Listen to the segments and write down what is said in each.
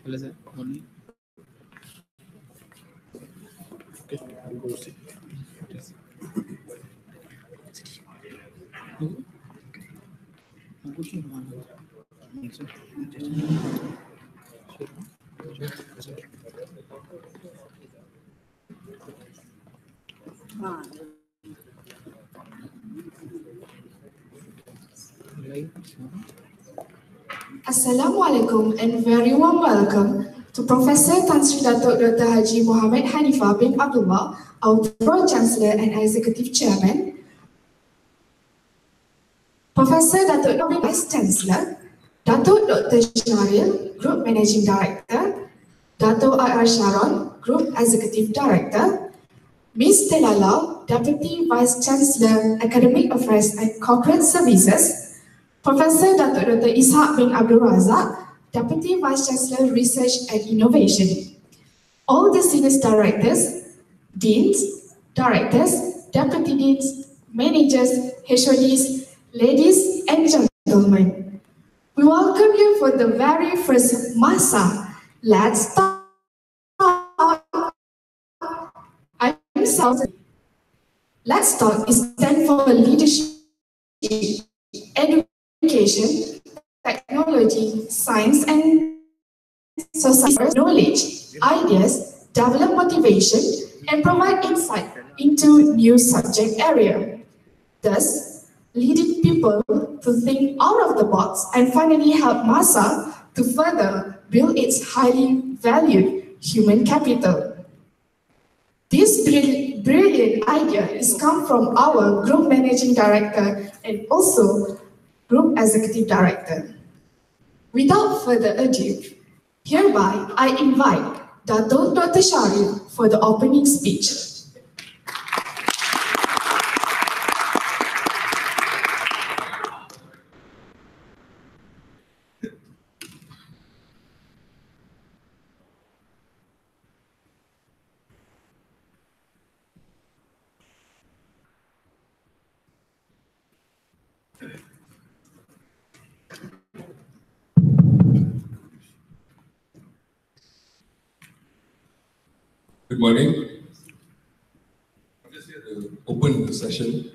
Hello, sir. Morning. Okay, I'll go see. Yes. Assalamualaikum and very warm welcome to Professor Tan Sri Datuk Dr. Haji Muhammad Hanifah bin Abdullah, our Pro-Chancellor and Executive Chairman, Professor Datuk Dr. Vice Chancellor, Datuk Dr. Sharil, Group Managing Director, Datuk R. Sharon, Group Executive Director, Ms. Stella Lau, Deputy Vice Chancellor, Academic Affairs and Corporate Services, Professor Dr. Ishaq bin Abdul Razak, Deputy Vice Chancellor, Research and Innovation, all the senior directors, deans, directors, deputy deans, managers, HODs, ladies and gentlemen. We welcome you for the very first Mahsa. Let's start. Let's Talk is stand for leadership, education, technology, science and society, knowledge, ideas, develop motivation, and provide insight into new subject area. Thus, leading people to think out of the box and finally help Mahsa to further build its highly valued human capital. This brilliant idea is come from our Group Managing Director and also Group Executive Director. Without further ado, hereby I invite Datuk Dr. Sharil for the opening speech. Good morning. I'm just here to open the session.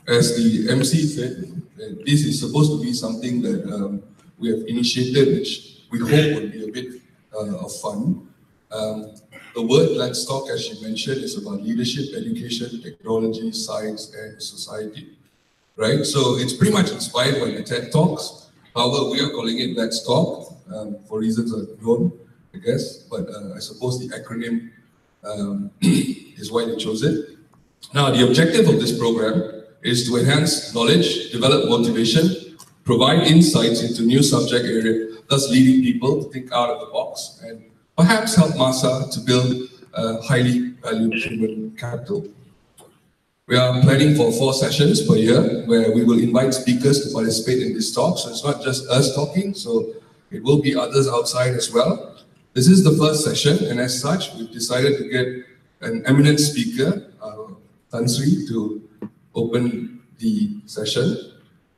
As the MC said, This is supposed to be something that we have initiated, which we hope will be a bit of fun. The word Let's Talk, as you mentioned, is about leadership, education, technology, science, and society, right? So it's pretty much inspired by the TED Talks. However, we are calling it Let's Talk for reasons unknown, I guess. But I suppose the acronym is why they chose it. Now, the objective of this program is to enhance knowledge, develop motivation, provide insights into new subject area, thus leading people to think out of the box, and perhaps help Mahsa to build a highly valued human capital. We are planning for 4 sessions per year where we will invite speakers to participate in this talk. So it's not just us talking, so it will be others outside as well. This is the first session, and as such, we've decided to get an eminent speaker, Tan Sri, to open the session.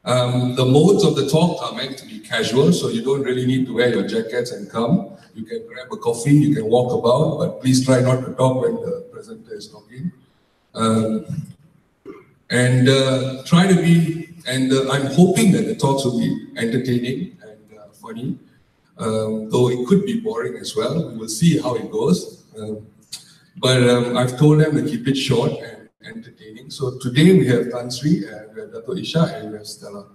The modes of the talk are meant to be casual, so you don't really need to wear your jackets and come. You can grab a coffee, you can walk about, but please try not to talk when the presenter is talking. Try to be, I'm hoping that the talks will be entertaining and funny, though it could be boring as well. We will see how it goes. But I've told them to keep it short and entertaining. So today we have Tan Sri, and we have Dato' Isha, and we have Stella.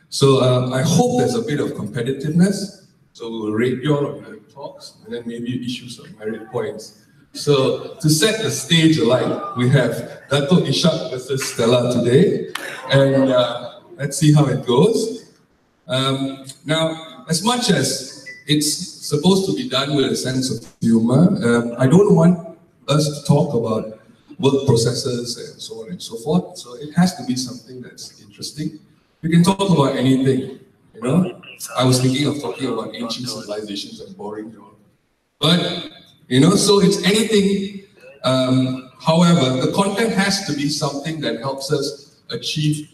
So I hope there's a bit of competitiveness. So we'll rate you all on your talks, and then maybe issue some merit points. So to set the stage alight, we have Dato' Ishak versus Stella today, and let's see how it goes. Now, as much as it's supposed to be done with a sense of humor, I don't want us to talk about work processes and so on and so forth. So it has to be something that's interesting. We can talk about anything, you know. I was thinking of talking about ancient civilizations and boring, you know. But you know, so it's anything. However, the content has to be something that helps us achieve,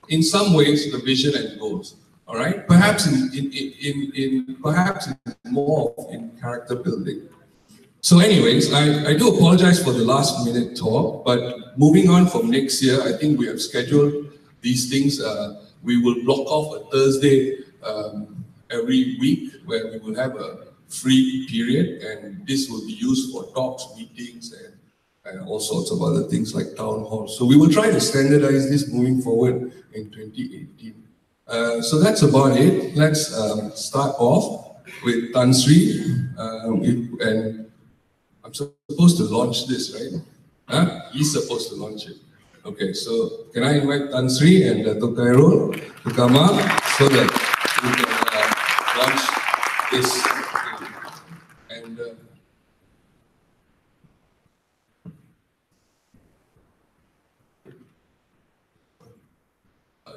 in some ways, the vision and goals. All right, perhaps perhaps more in character building. So, anyways, I do apologize for the last minute talk, but moving on from next year, I think we have scheduled these things. We will block off a Thursday every week where we will have a free period, and this will be used for talks, meetings, and all sorts of other things like town halls. So we will try to standardize this moving forward in 2018. So that's about it. Let's start off with Tan Sri, and I'm supposed to launch this, right? Huh? He's supposed to launch it. Okay, so can I invite Tan Sri and Dato' Khairul to come up so that we can launch this. And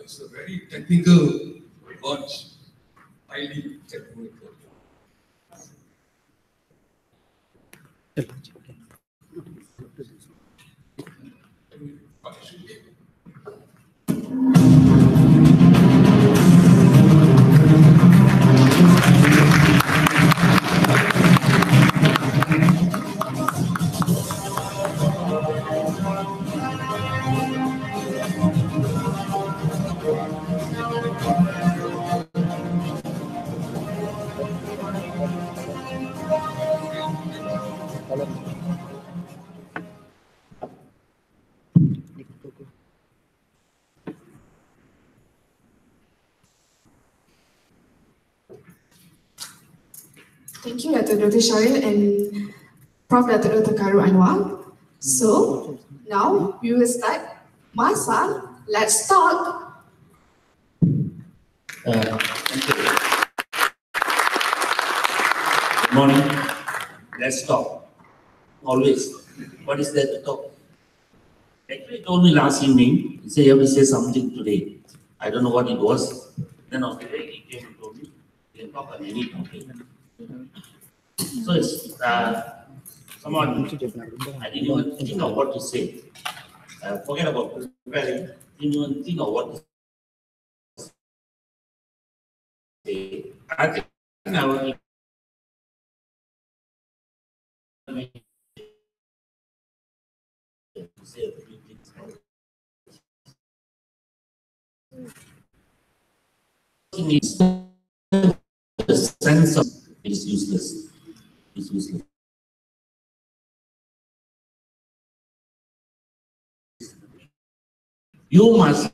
it's a very technical launch, highly technical. Thank you, Dr. Sharil and Prof. Dr. Khairul Anwar. So, now we will start. Mahsa, let's talk. Thank you. Good morning. Let's talk. Always. What is there to talk? Actually, he told me last evening, he said, you have to say something today. I don't know what it was. Then on the day he came and told me, you can talk on any topic. So it's someone, I didn't even think of what to say. Forget about preparing, didn't even think of what to say. I think I will say a few things. thing is the sense of it is useless. It's useless. You must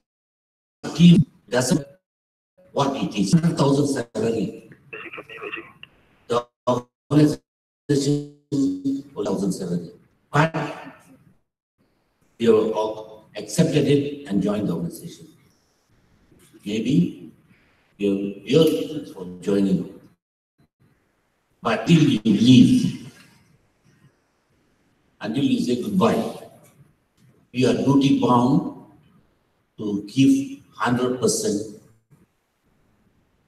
give doesn't what it is. 100,000 salary. The organization 1,000 salary. But you accepted it and joined the organization. Maybe your reasons for joining. But till you leave, until you say goodbye, you are duty bound to give 100%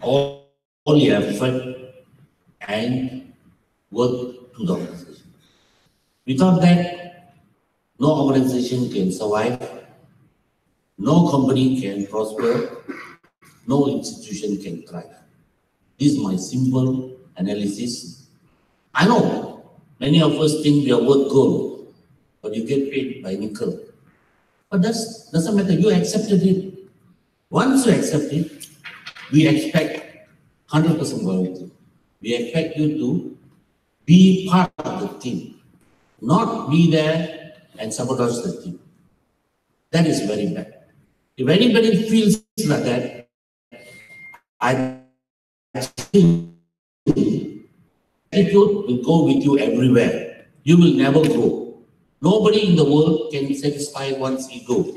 all your effort and work to the organization. Without that, no organization can survive, no company can prosper, no institution can thrive. This is my simple analysis. I know many of us think we are worth gold, but you get paid by nickel. But that doesn't matter, you accepted it. Once you accept it, we expect 100% loyalty. We expect you to be part of the team, not be there and sabotage the team. That is very bad. If anybody feels like that, I think attitude will go with you everywhere. You will never grow. Nobody in the world can satisfy one's ego.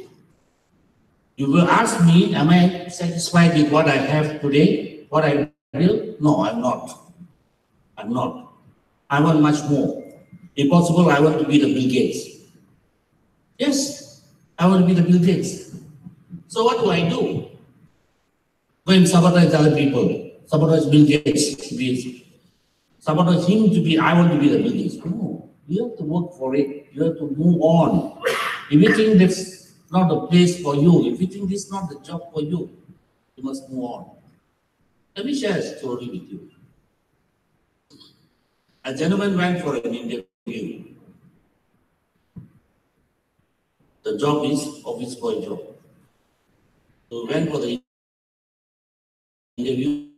You will ask me, am I satisfied with what I have today? What I feel? No, I'm not. I'm not. I want much more. If possible, I want to be the Bill Gates. Yes, I want to be the Bill Gates. So what do? Go and sabotage other people. Sabotage Bill Gates. Sabotage him to be, I want to be the Bill Gates. No, you have to work for it. You have to move on. If you think that's not the place for you, if you think this is not the job for you, you must move on. Let me share a story with you. A gentleman went for an interview. The job is office boy job. So he went for the interview.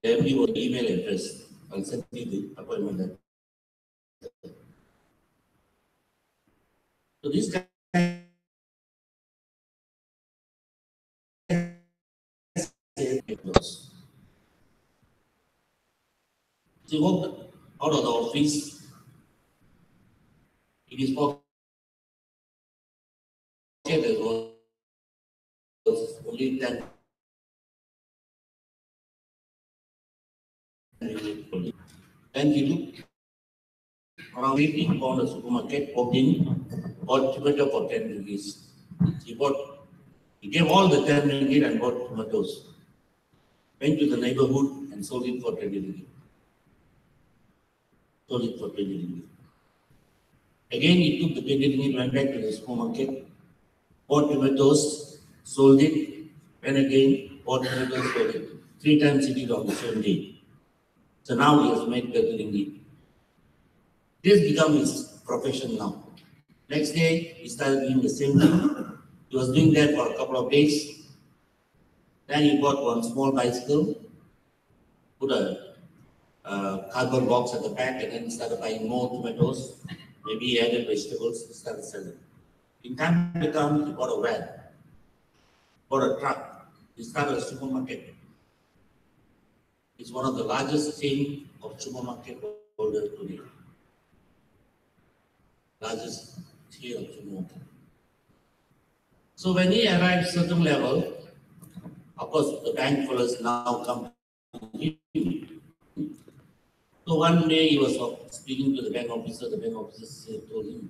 Gave me an email address. I'll send you the appointment letter. So this guy he walked out of the office. In his pocket there was only 10. Then he looked around, he found a supermarket, walked in, bought tomato for 10 rupees. He gave all the 10 ringgit and bought tomatoes. Went to the neighborhood and sold it for 20 ringgit. Sold it for 20 ringgit. Again, he took the 20 ringgit, went back to the supermarket, bought tomatoes, sold it, went again, bought tomatoes, sold it. 3 times he did on the same day. So now he has made 30 ringgit. This becomes his profession now. Next day, he started doing the same thing. He was doing that for a couple of days. Then he bought one small bicycle, put a cardboard box at the back, and then started buying more tomatoes. Maybe he added vegetables, started selling. In time to come, he bought a van, bought a truck. He started a supermarket. It's one of the largest chain of supermarket holders today. Largest chain of supermarket. So when he arrived at a certain level, of course, the bank fellows now come to him. So one day he was speaking to the bank officer told him,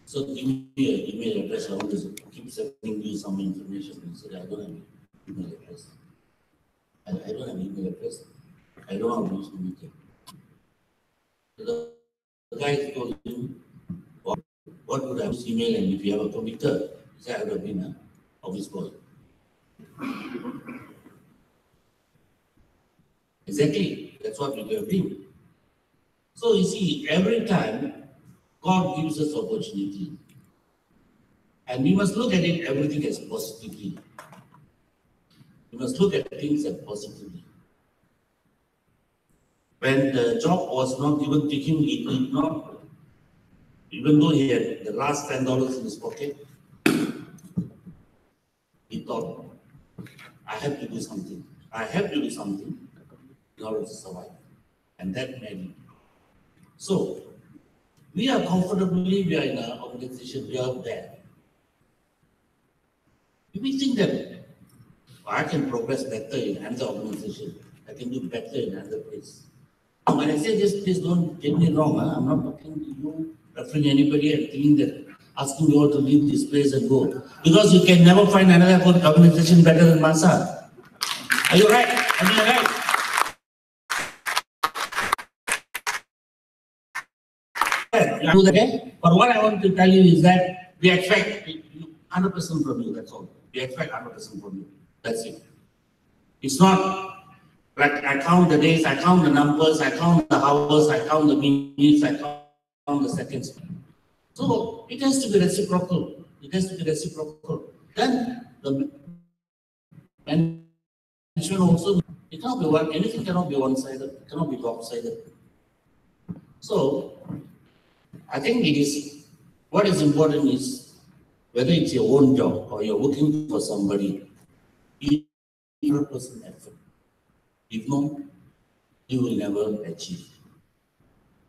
so give me an email address, I want to keep sending you some information. He said, I don't have an email address. I don't have an email address. I don't know how to use anything. So the guy told him, what would I use email, and if you have a computer? He said, I would have been an office boy. Exactly, that's what we have been. So you see, every time God gives us opportunity. And we must look at it, everything as positively. We must look at things as positively. When the job was not given to him, he did not, even though he had the last $10 in his pocket, he thought, I have to do something. I have to do something in order to survive. And that made him. So, we are comfortably, we are in an organization, we are there. If we think that I can progress better in another organization, I can do better in another place. When I say this, please don't get me wrong. I'm not talking to you, referring anybody and thinking that asking you all to leave this place and go. Because you can never find another organization better than Mahsa. Are you right? Am I right? Okay? But what I want to tell you is that we expect 100% from you, that's all. We expect 100% from you. That's it. It's not like I count the days, I count the numbers, I count the hours, I count the minutes, I count the seconds. So it has to be reciprocal. It has to be reciprocal. Then the management also, it cannot be one, anything cannot be one-sided, it cannot be lopsided. So I think it is, what is important is whether it's your own job or you're working for somebody, 100% effort. If not, you will never achieve.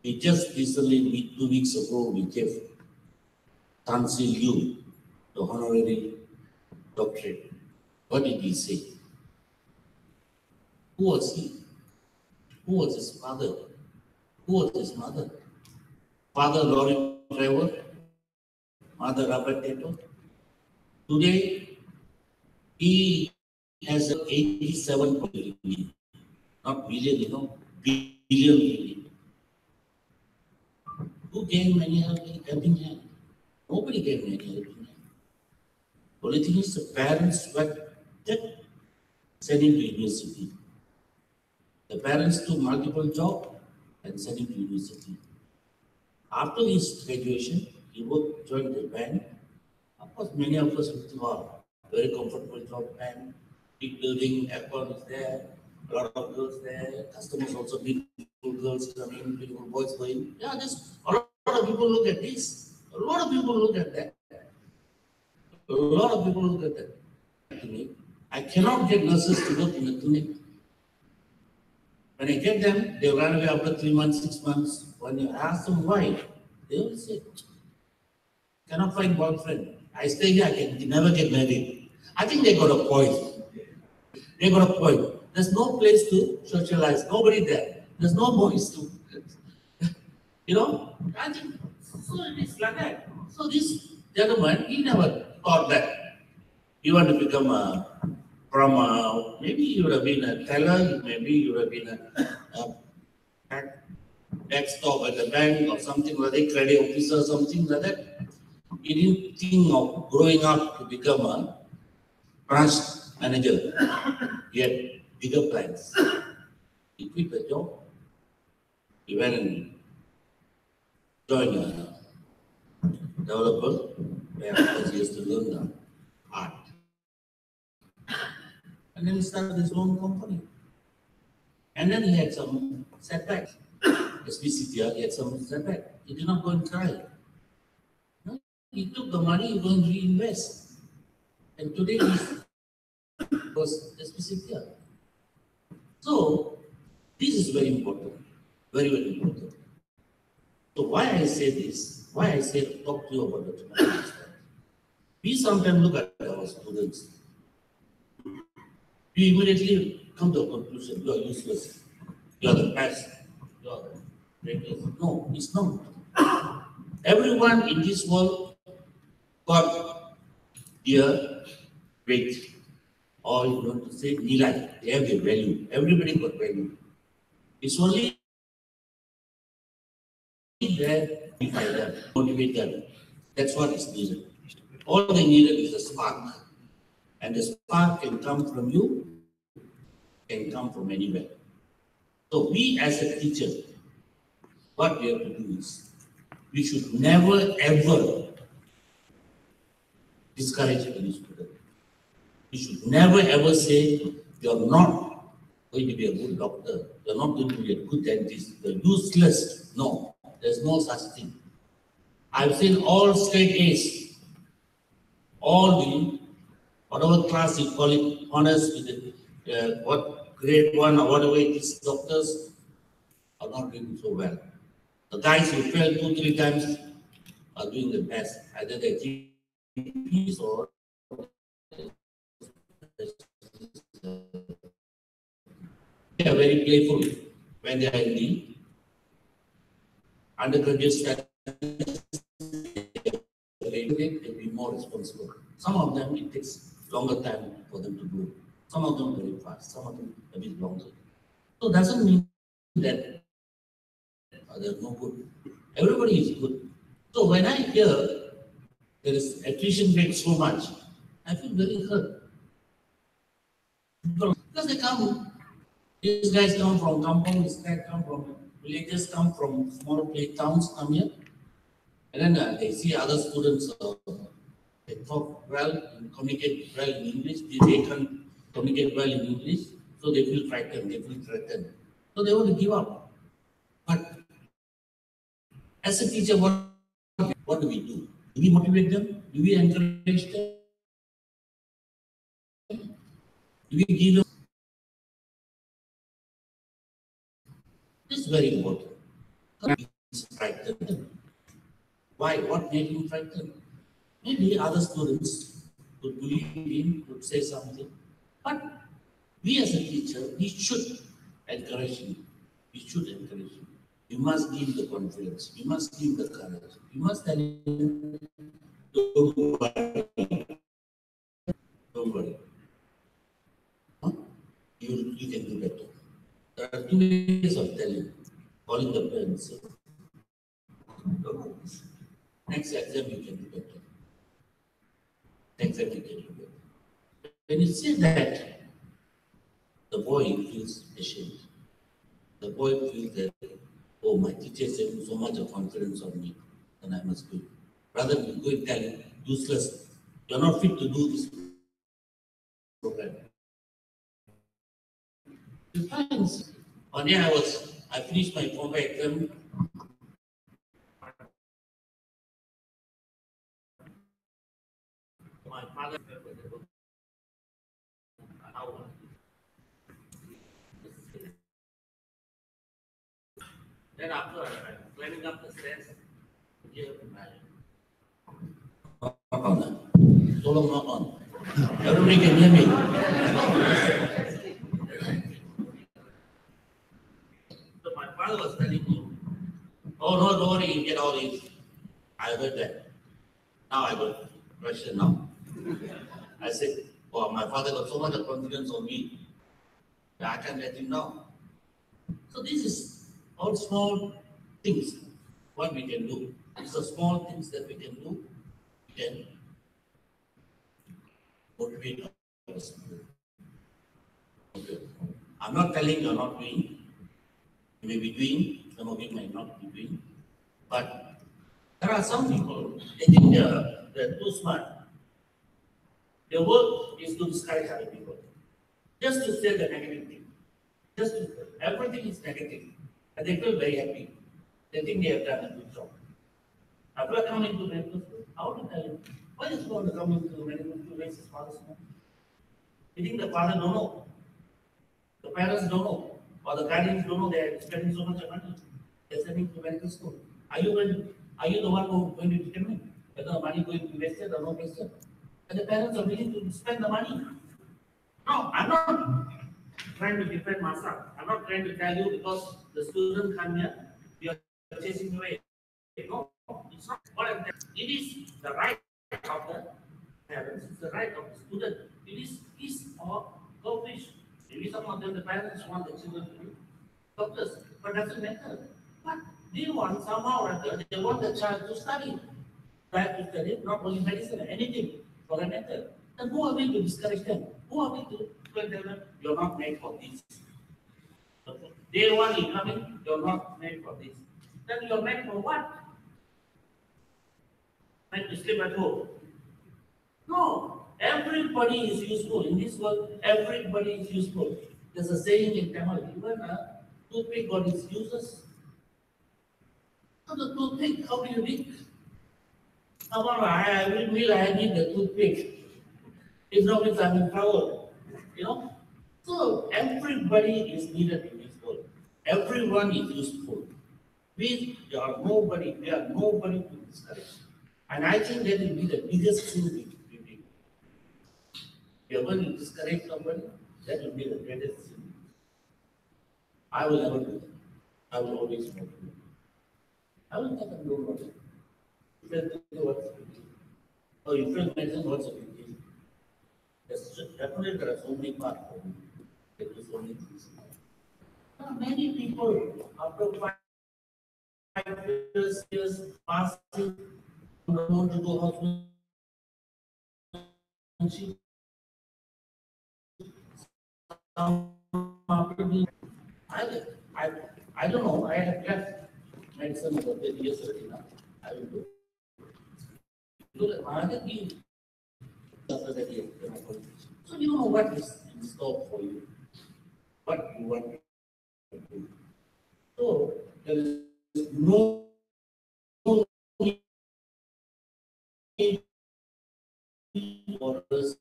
We just recently, 2 weeks ago, we gave Tan Si Liu the honorary doctorate. What did he say? Who was he? Who was his father? Who was his mother? Father lorry driver, mother rubber taper. Today, he has an 87 billion, not billion, billion billion. Who gave many helping hand? Nobody gave many helping hand. Only thing is the parents were sent him to university. The parents took multiple jobs and sent him to university. After his graduation, he worked, joined the bank. Of course, many of us would think, oh, very comfortable job, bank, big building, aircon is there, a lot of girls there, customers also, beautiful girls coming, beautiful boys going. Yeah, just a lot of people look at this. A lot of people look at that. A lot of people look at that. I cannot get nurses to work in a clinic. When I get them, they run away after 3 months, 6 months. When you ask them why, they will say, cannot find boyfriend. I stay here, I can never get married. I think they got a point. They got a point. There's no place to socialize, nobody there. There's no boys to, I think, so it's like that. So this gentleman, he never thought that he want to become maybe you would have been a teller, maybe you would have been a backstop at the bank or something like that, credit officer or something like that. He didn't think of growing up to become a branch manager. He had bigger plans. He quit the job. He went and joined a developer where he used to learn the art. And then he started his own company. And then he had some setbacks. SPCTR, he had some setback. He did not go and cry. No, he took the money, he go and reinvest. And today he was SPCTR. So, this is very important. Very, very important. So why I say this, why I say talk to you about the tomorrow. We sometimes look at our students. We immediately come to a conclusion, you are useless. You are the best. You are the greatest. No, it's not. Everyone in this world got their weight. Or you want to say nilai. They have their value. Everybody got value. It's only there to motivate them. That's what is needed. All they needed is a spark. And the spark can come from you, can come from anywhere. So we as a teacher, what we have to do is, we should never ever discourage any student. We should never ever say you're not going to be a good doctor, you're not going to be a good dentist, you're useless. No, there's no such thing. I've seen all straight A's, all the whatever class you call it, honors with what grade 1 or whatever it is, doctors are not doing so well. The guys who failed 2-3 times are doing the best, either they're GPs or they are very playful when they are in the undergraduate studies. They will be more responsible. Some of them it takes longer time for them to do. Some of them very fast, some of them a bit longer. So it doesn't mean that they're no good. Everybody is good. So when I hear there is attrition rate so much, I feel very hurt. Because they come, these guys come from kampong, these guys come from villages, come from small towns, come here. And then they see other students, they talk well, and communicate well in English, they can communicate well in English, so they feel frightened, they feel threatened. So they want to give up. But as a teacher, what do we do? Do we motivate them? Do we encourage them? Do we give them? This is very important. He's frightened. Why? What made him frightened? Maybe other students could bully him, could say something. But we as a teacher, we should encourage him. We should encourage him. You must give the confidence. You must give the courage. You must tell him, don't worry. Don't worry. Huh? You can do better. There are 2 ways of telling, calling the parents. Don't worry. Next exam you can do better. Next exam you can do better. When you say that, the boy feels ashamed. The boy feels that, oh, my teacher is having so much of confidence on me, then I must do it. Rather than go and tell him, useless, you're not fit to do this program. One day I finished my formal exam. My father then after I'm climbing up the stairs, here not on. So long not on. Everybody can hear me. So my father was telling me, oh no, don't worry, you get all these. I heard that. Now I got question now. I said, oh, my father got so much of confidence on me that I can't let him down. So this is all small things, what we can do. These are small things that we can do. We can motivate others. Okay. I'm not telling you're not doing. You may be doing, some of you might not be doing. But there are some people, they think they're too smart. Their work is to discourage other people. Just to say the negative thing. Just to, everything is negative. And they feel very happy. They think they have done a good job. After coming to medical school, how to tell him? Why is he going to come into the medical school to raise his father's money? You think the father don't know? The parents don't know? Or the guardians don't know they are spending so much money? They're sending to medical school. Are you the one who is going to determine whether the money is going to be wasted or not wasted? And the parents are willing to spend the money. No, I'm not trying to defend Mahsa. I'm not trying to tell you because the student come here, we are chasing away. No, it's not what I'm telling. It is the right of the parents, it's the right of the student. It is his or her wish. Maybe some of them, the parents want the children to be doctors, but doesn't matter. But they want somehow or other, they want the child to study. Try to study, not only medicine, anything for that matter. Then who are we to discourage them? Who are we to tell them, you're not made for this? Day one, you come in, you're not made for this. Then you're made for what? Like to sleep at home. No, everybody is useful. In this world, everybody is useful. There's a saying in Tamil, even a toothpick got its uses. So the toothpick, how do you make? Come on, every meal I need the toothpick. If not, means I'm in trouble. You know? So everybody is needed in this world. Everyone is useful. We are nobody to discourage. And I think that will be the biggest sin we do. If you're going to discourage somebody, that will be the greatest sin. I will never do that. I will always not do it. I will never do what. If you do what's a big deal. Or if you mention what's a big deal. Definitely there are so many parts for me. There are so many things. Many people after 5 years passing don't want to go hospital. After doing, I, I don't know. I have left medicine for 30 years already now. I will do. So you know what is in store for you, what you want to do. So there is no need for us.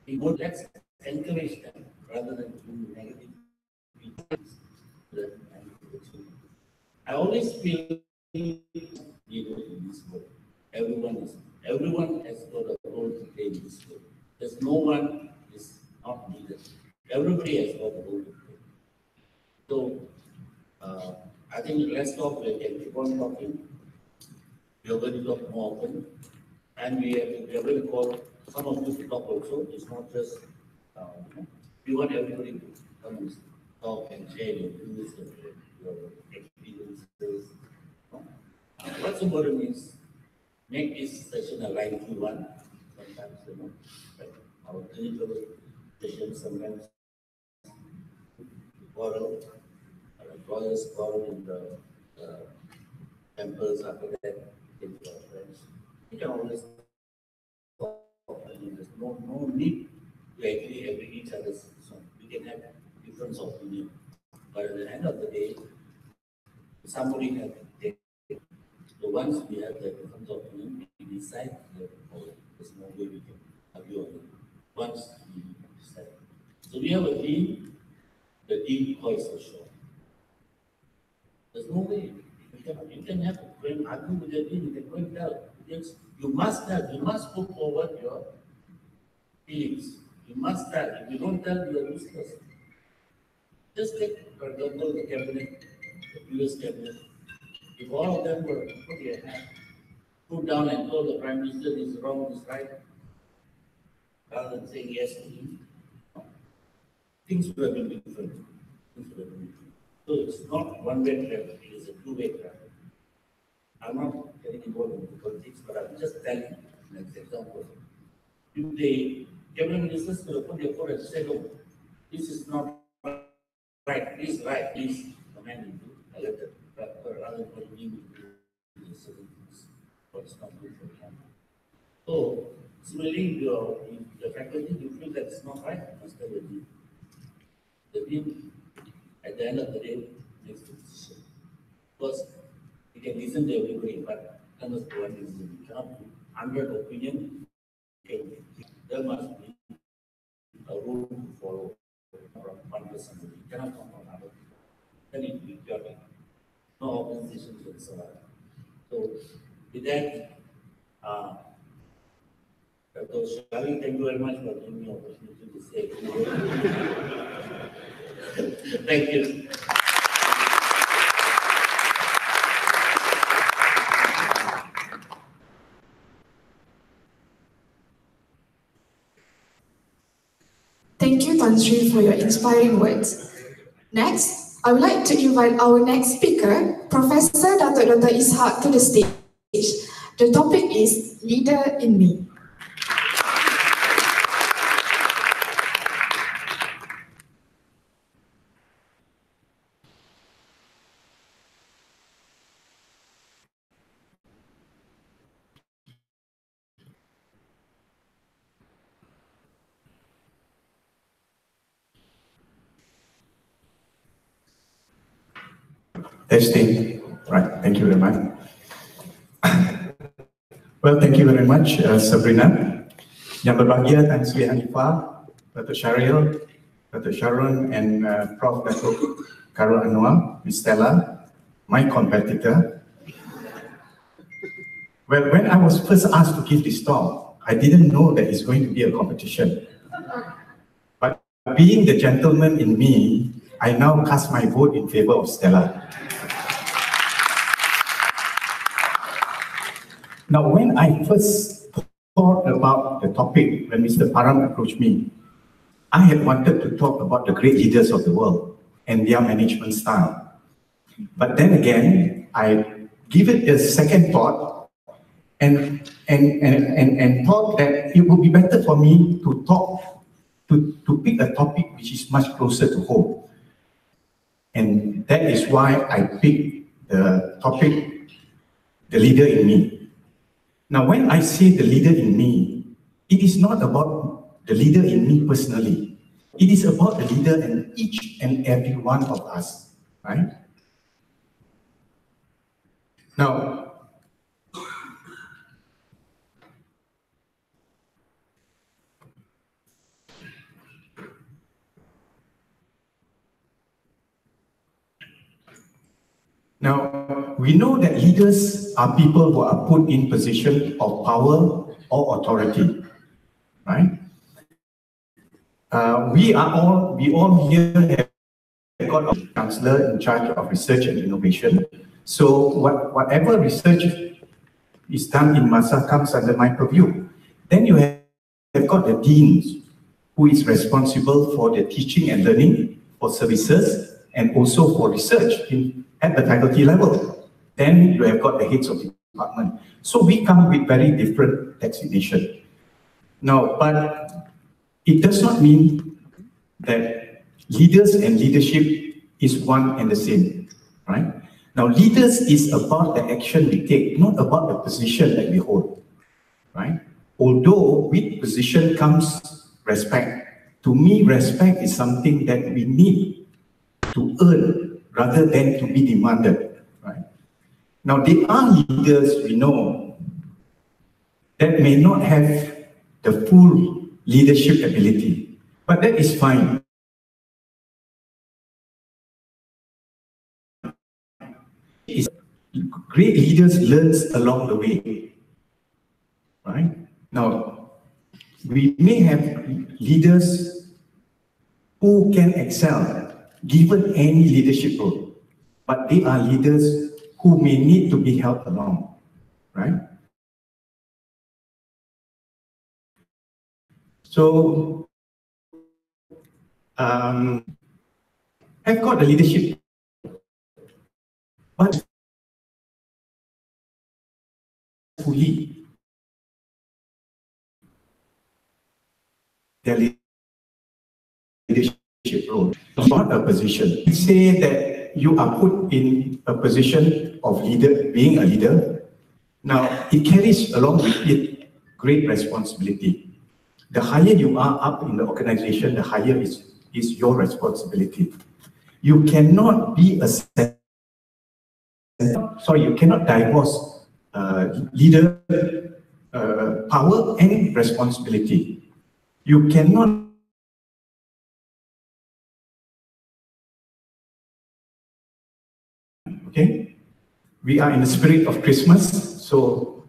We would let's encourage them rather than do negative feedbacks. I always feel needed in this world. Everyone has got a role to play in this world. There's no one is not needed. Everybody has got a role to play. So I think let's talk. We can keep on talking. We are going to talk more often, and we are going to call some of you to talk also. It's not just we want everybody to come and talk and share your views and your experiences. What's important is make this session a lively one. Sometimes, like our clinical sessions sometimes quarrel, lawyers quarrel in the temples after that, with your friends. You can always talk. I mean, there's no need to agree each other's. So we can have difference of opinion. But at the end of the day, somebody has to take it. So once we have the difference of opinion, we decide that there's no way we can argue on it. Once we decide. So we have a dean, the dean calls for sure. There's no way. You can have when argue with your dean, you can go and tell. Yes, you must put forward your feelings. You must tell. If you don't tell, you are useless. Just take, for example, the cabinet, the previous cabinet. If all of them were put down and told the Prime Minister this is wrong, this is right, rather than saying yes to him, things would have been different. So it's not one-way traffic, it is a two-way traffic. I'm not getting involved in politics, but I'm just telling you an example. If the cabinet ministers could have put their foot and said, "Oh, this is not right, please command him to elect it, rather than putting him to do certain things, but it's not good for him." So, similarly, if the faculty you feel that it's not right, you must tell the dean. The dean, at the end of the day, makes the decision. Because you can listen to everybody, but unless the one decision, you cannot do 100 opinion. There must be a rule to follow from one person. You cannot come from another. Then it will be chaotic. No organization can survive. So, with that, Dr. Shari, thank you very much for giving me the opportunity to say a few words. Thank you. Thank you, Tan Sri, for your inspiring words. Next, I would like to invite our next speaker, Professor Dr. Ishak, to the stage. The topic is Leader in Me. Testing. Right. Thank you very much. Well, thank you very much, Sabrina. Yang berbahagia Tan Sri Hanifah, Dr. Syaril, Dr. Sharon, and Prof. Datuk Karul Anwar, Ms. Stella, my competitor. Well, when I was first asked to give this talk, I didn't know that it's going to be a competition. But being the gentleman in me, I now cast my vote in favor of Stella. Now, when I first thought about the topic, when Mr. Param approached me, I had wanted to talk about the great leaders of the world and their management style. But then again, I give it a second thought and thought that it would be better for me to pick a topic which is much closer to home. And that is why I picked the topic, the leader in me. Now, when I say the leader in me, it is not about the leader in me personally. It is about the leader in each and every one of us, right? Now, we know that leaders are people who are put in position of power or authority, right? We all here have got a counselor in charge of research and innovation. So whatever research is done in Mahsa comes under my purview. Then you have got the deans, who is responsible for the teaching and learning, for services, and also for research at the faculty level. Then you have got the heads of department. So we come with very different designation. Now, but it does not mean that leaders and leadership is one and the same, right? Now, leaders is about the action we take, not about the position that we hold, right? Although with position comes respect. To me, respect is something that we need to earn rather than to be demanded, right? Now, there are leaders we know that may not have the full leadership ability, but that is fine. Great leaders learn along the way, right? Now, we may have leaders who can excel given any leadership role, but they are leaders who may need to be helped along, right? So, I've got the leadership, but fully their leadership role, not a position. We say that you are put in a position of leader, being a leader. Now, it carries along with it great responsibility. The higher you are up in the organization, the higher is your responsibility. You cannot be you cannot divorce leader power and responsibility. You cannot okay? We are in the spirit of Christmas, so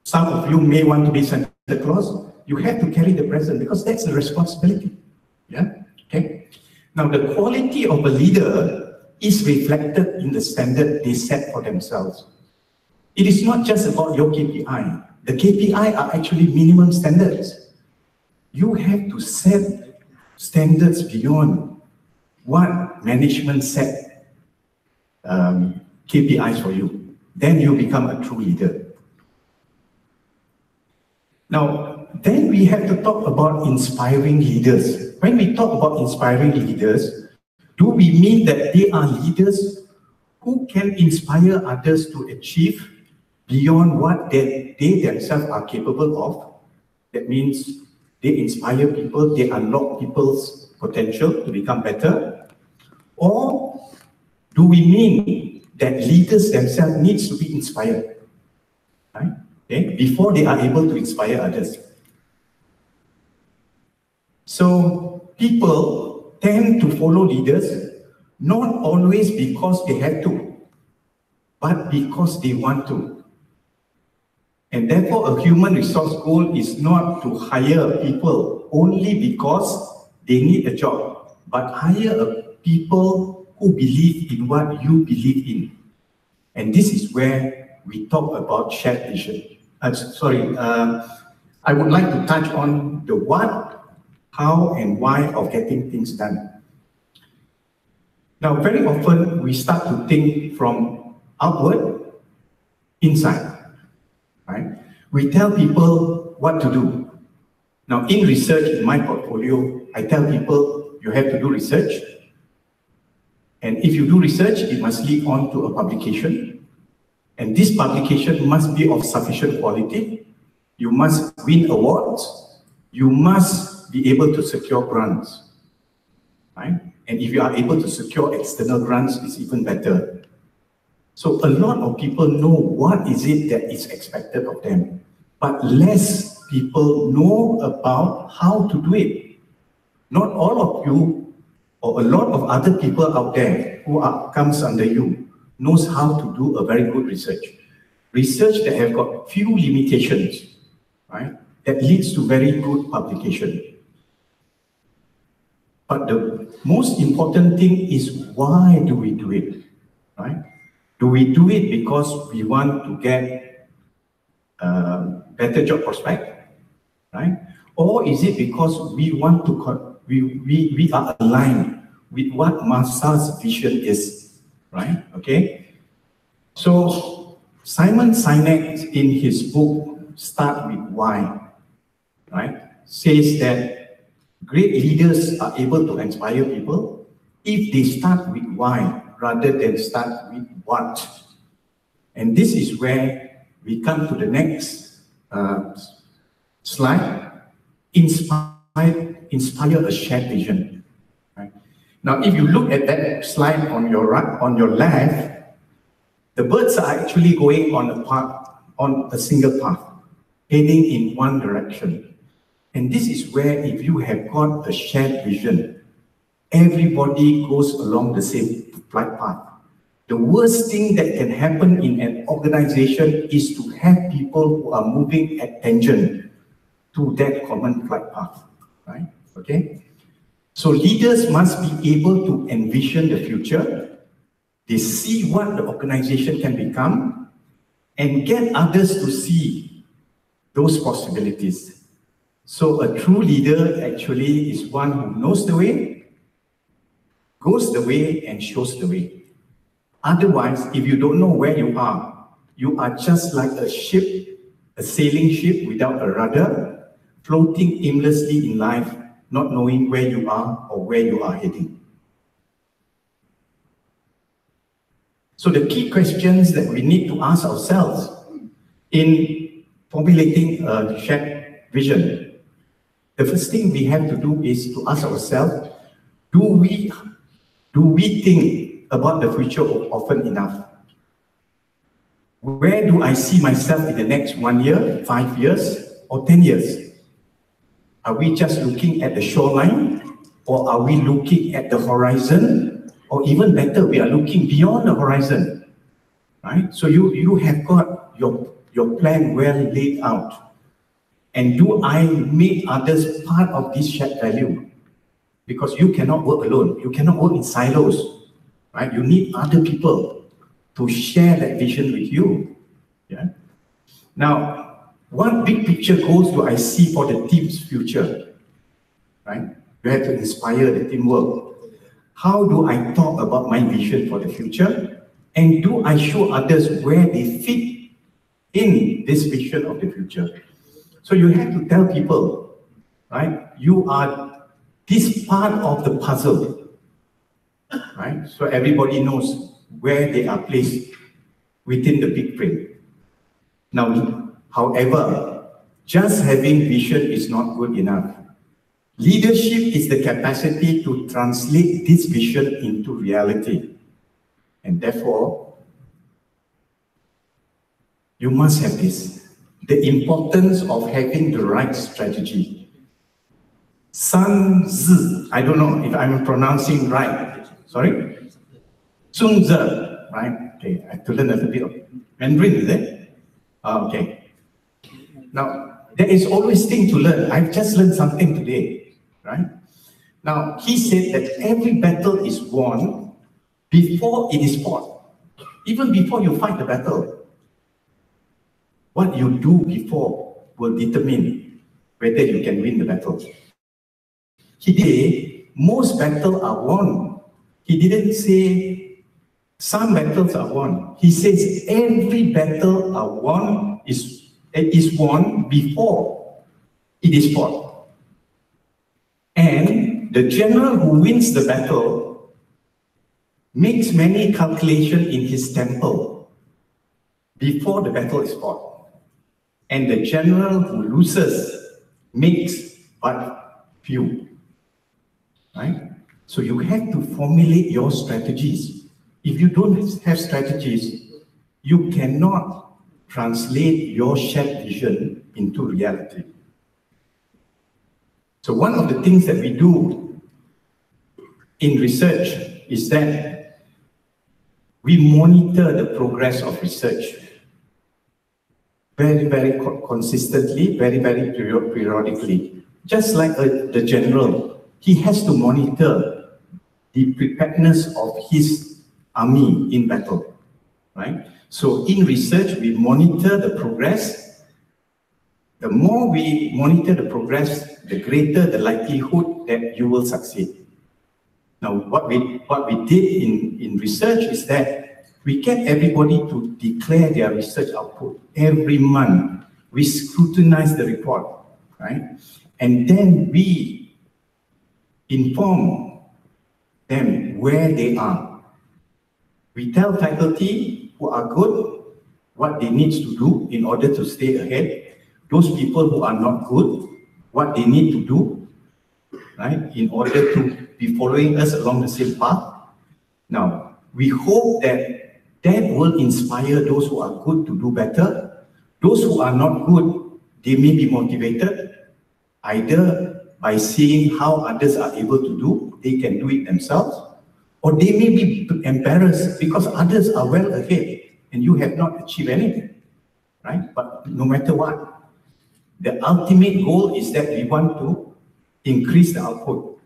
some of you may want to be Santa Claus. You have to carry the present because that's the responsibility. Yeah? Okay? Now, the quality of a leader is reflected in the standard they set for themselves. It is not just about your KPI. The KPI are actually minimum standards. You have to set standards beyond what management set KPIs for you. Then you become a true leader. Now, then we have to talk about inspiring leaders. When we talk about inspiring leaders, do we mean that they are leaders who can inspire others to achieve beyond what they themselves are capable of? That means they inspire people, they unlock people's potential to become better? Or do we mean that leaders themselves need to be inspired, right? Okay? Before they are able to inspire others? So people tend to follow leaders not always because they have to, but because they want to. And therefore, a human resource goal is not to hire people only because they need a job, but hire people who believe in what you believe in. And this is where we talk about shared vision. I would like to touch on the what, how, and why of getting things done. Now, very often we start to think from outward, inside, right? We tell people what to do. Now, in research, in my portfolio, I tell people you have to do research. And if you do research, it must lead on to a publication. And this publication must be of sufficient quality. You must win awards. You must be able to secure grants, right? And if you are able to secure external grants, it's even better. So a lot of people know what is it that is expected of them, but less people know about how to do it. Not all of you, or a lot of other people out there who comes under you, knows how to do a very good research. Research that have got few limitations, right? That leads to very good publication. But the most important thing is, why do we do it, right? Do we do it because we want to get better job prospect, right? Or is it because we want to, we are aligned with what Mahsa's vision is, right? Okay. So Simon Sinek, in his book, Start With Why, right, says that great leaders are able to inspire people if they start with why rather than start with what. And this is where we come to the next slide. Inspire a shared vision. Right? Now, if you look at that slide on your right, on your left, the birds are actually going on a path, on a single path, heading in one direction. And this is where, if you have got a shared vision, everybody goes along the same flight path. The worst thing that can happen in an organization is to have people who are moving at tangent to that common flight path, right? Okay? So leaders must be able to envision the future. They see what the organization can become and get others to see those possibilities. So a true leader actually is one who knows the way, goes the way, and shows the way. Otherwise, if you don't know where you are just like a ship, a sailing ship without a rudder, floating aimlessly in life, not knowing where you are or where you are heading. So the key questions that we need to ask ourselves in formulating a shared vision, the first thing we have to do is to ask ourselves, do we think about the future often enough? Where do I see myself in the next 1 year, 5 years, or 10 years? Are we just looking at the shoreline, or are we looking at the horizon? Or even better, we are looking beyond the horizon, right? So you have got your plan well laid out. And do I make others part of this shared value? Because you cannot work alone. You cannot work in silos, right? You need other people to share that vision with you. Yeah. Now, what big picture goals do I see for the team's future? Right? You have to inspire the teamwork. How do I talk about my vision for the future? And do I show others where they fit in this vision of the future? So you have to tell people, right? You are this part of the puzzle, right? So everybody knows where they are placed within the big frame. Now, however, just having vision is not good enough. Leadership is the capacity to translate this vision into reality. And therefore, you must have this. The importance of having the right strategy. Sun Tzu, I don't know if I'm pronouncing right. Sorry? Sun Tzu, right? Okay, I have to learn a little bit of Mandarin, is it? Okay. Now, there is always thing to learn. I've just learned something today, right? Now, he said that every battle is won before it is fought. Even before you fight the battle. What you do before will determine whether you can win the battle. He did, most battles are won. He didn't say some battles are won. He says every battle are won is won before it is fought. And the general who wins the battle makes many calculations in his temple before the battle is fought. And the general who loses makes but few. Right? So you have to formulate your strategies. If you don't have strategies, you cannot translate your shared vision into reality. So one of the things that we do in research is that we monitor the progress of research very, very consistently, very, very periodically. Just like the general, he has to monitor the preparedness of his army in battle, right? So in research, we monitor the progress. The more we monitor the progress, the greater the likelihood that you will succeed. Now, what we did in research is that we get everybody to declare their research output every month. We scrutinize the report, right? And then we inform them where they are. We tell faculty who are good what they need to do in order to stay ahead. Those people who are not good, what they need to do, right, in order to be following us along the same path. Now, we hope that will inspire those who are good to do better. Those who are not good, they may be motivated either by seeing how others are able to do, they can do it themselves, or they may be embarrassed because others are well ahead and you have not achieved anything, right? But no matter what, the ultimate goal is that we want to increase the output.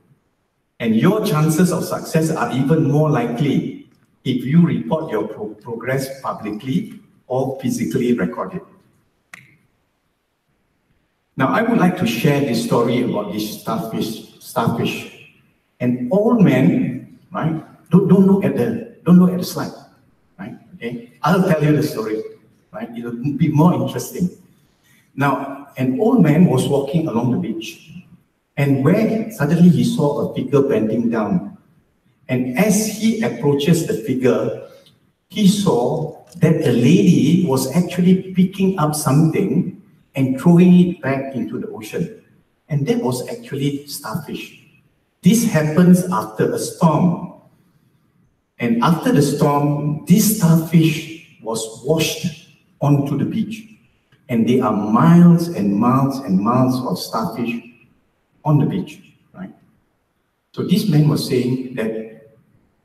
And your chances of success are even more likely if you report your progress publicly or physically record it. Now, I would like to share this story about this starfish. An old man, right? Don't look at the slide, right? Okay, I'll tell you the story, right? It'll be more interesting. Now, an old man was walking along the beach, and where suddenly he saw a figure bending down. And as he approaches the figure, he saw that the lady was actually picking up something and throwing it back into the ocean. And that was actually starfish. This happens after a storm. And after the storm, this starfish was washed onto the beach. And there are miles and miles and miles of starfish on the beach, right? So this man was saying that,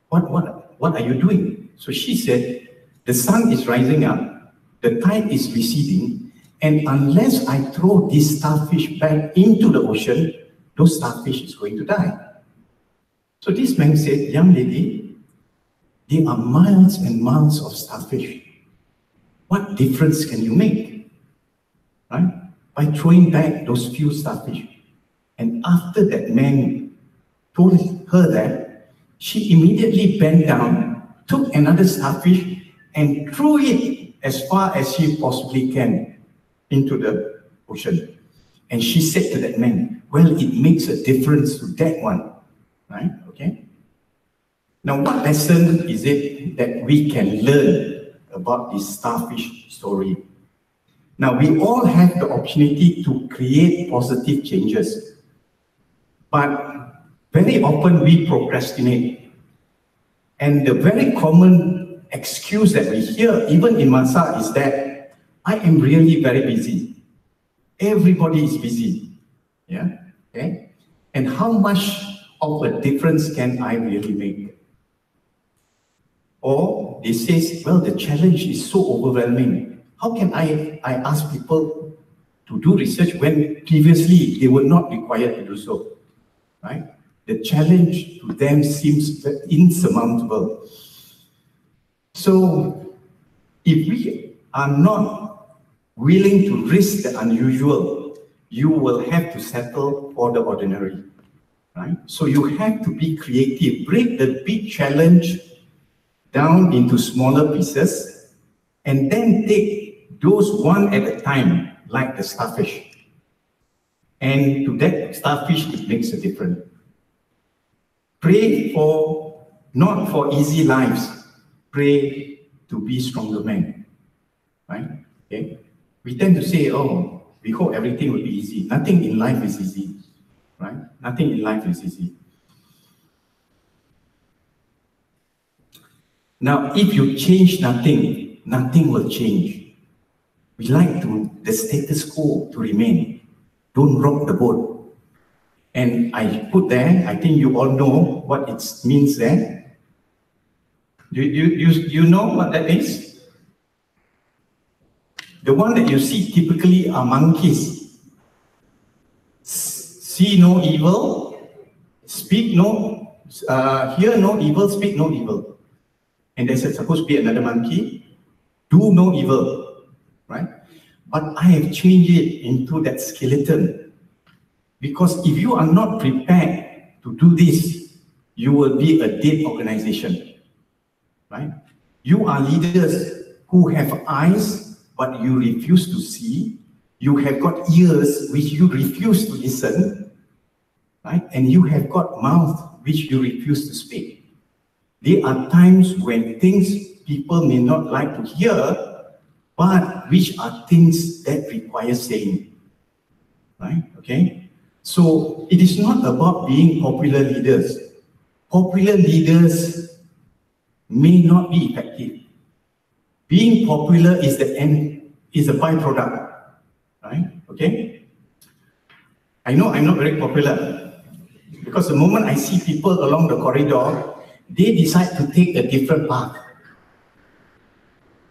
what are you doing? So she said, the sun is rising up, the tide is receding, and unless I throw this starfish back into the ocean, those starfish is going to die. So this man said, young lady, there are miles and miles of starfish. What difference can you make? Right? By throwing back those few starfish. And after that man told her that, she immediately bent down, took another starfish, and threw it as far as she possibly can into the ocean. And she said to that man, well, it makes a difference to that one, right? Okay. Now, what lesson is it that we can learn about this starfish story? Now, we all have the opportunity to create positive changes, but very often we procrastinate. And the very common excuse that we hear, even in Mahsa, is that I am really very busy. Everybody is busy. Yeah. Okay. And how much of a difference can I really make? Or they say, well, the challenge is so overwhelming. How can I ask people to do research when previously they were not required to do so? Right? The challenge to them seems insurmountable. So, if we are not willing to risk the unusual, you will have to settle for the ordinary. Right? So, you have to be creative. Break the big challenge down into smaller pieces, and then take those one at a time, like the starfish. And to that starfish, it makes a difference. Pray for, not for easy lives, pray to be stronger men, right? Okay? We tend to say, oh, we hope everything will be easy. Nothing in life is easy, right? Nothing in life is easy. Now, if you change nothing, nothing will change. We like the status quo to remain. Don't rock the boat. And I put there, I think you all know what it means there. You know what that is? The one that you see typically are monkeys. See no evil, speak no, hear no evil, speak no evil. And there's supposed to be another monkey, do no evil, right? But I have changed it into that skeleton. Because if you are not prepared to do this, you will be a dead organization, right? You are leaders who have eyes, but you refuse to see. You have got ears, which you refuse to listen, right? And you have got mouth, which you refuse to speak. There are times when things people may not like to hear, but which are things that require saying, right? Okay? So it is not about being popular leaders. Popular leaders may not be effective. Being popular is the end, is a byproduct, right? Okay? I know I'm not very popular because the moment I see people along the corridor, they decide to take a different path.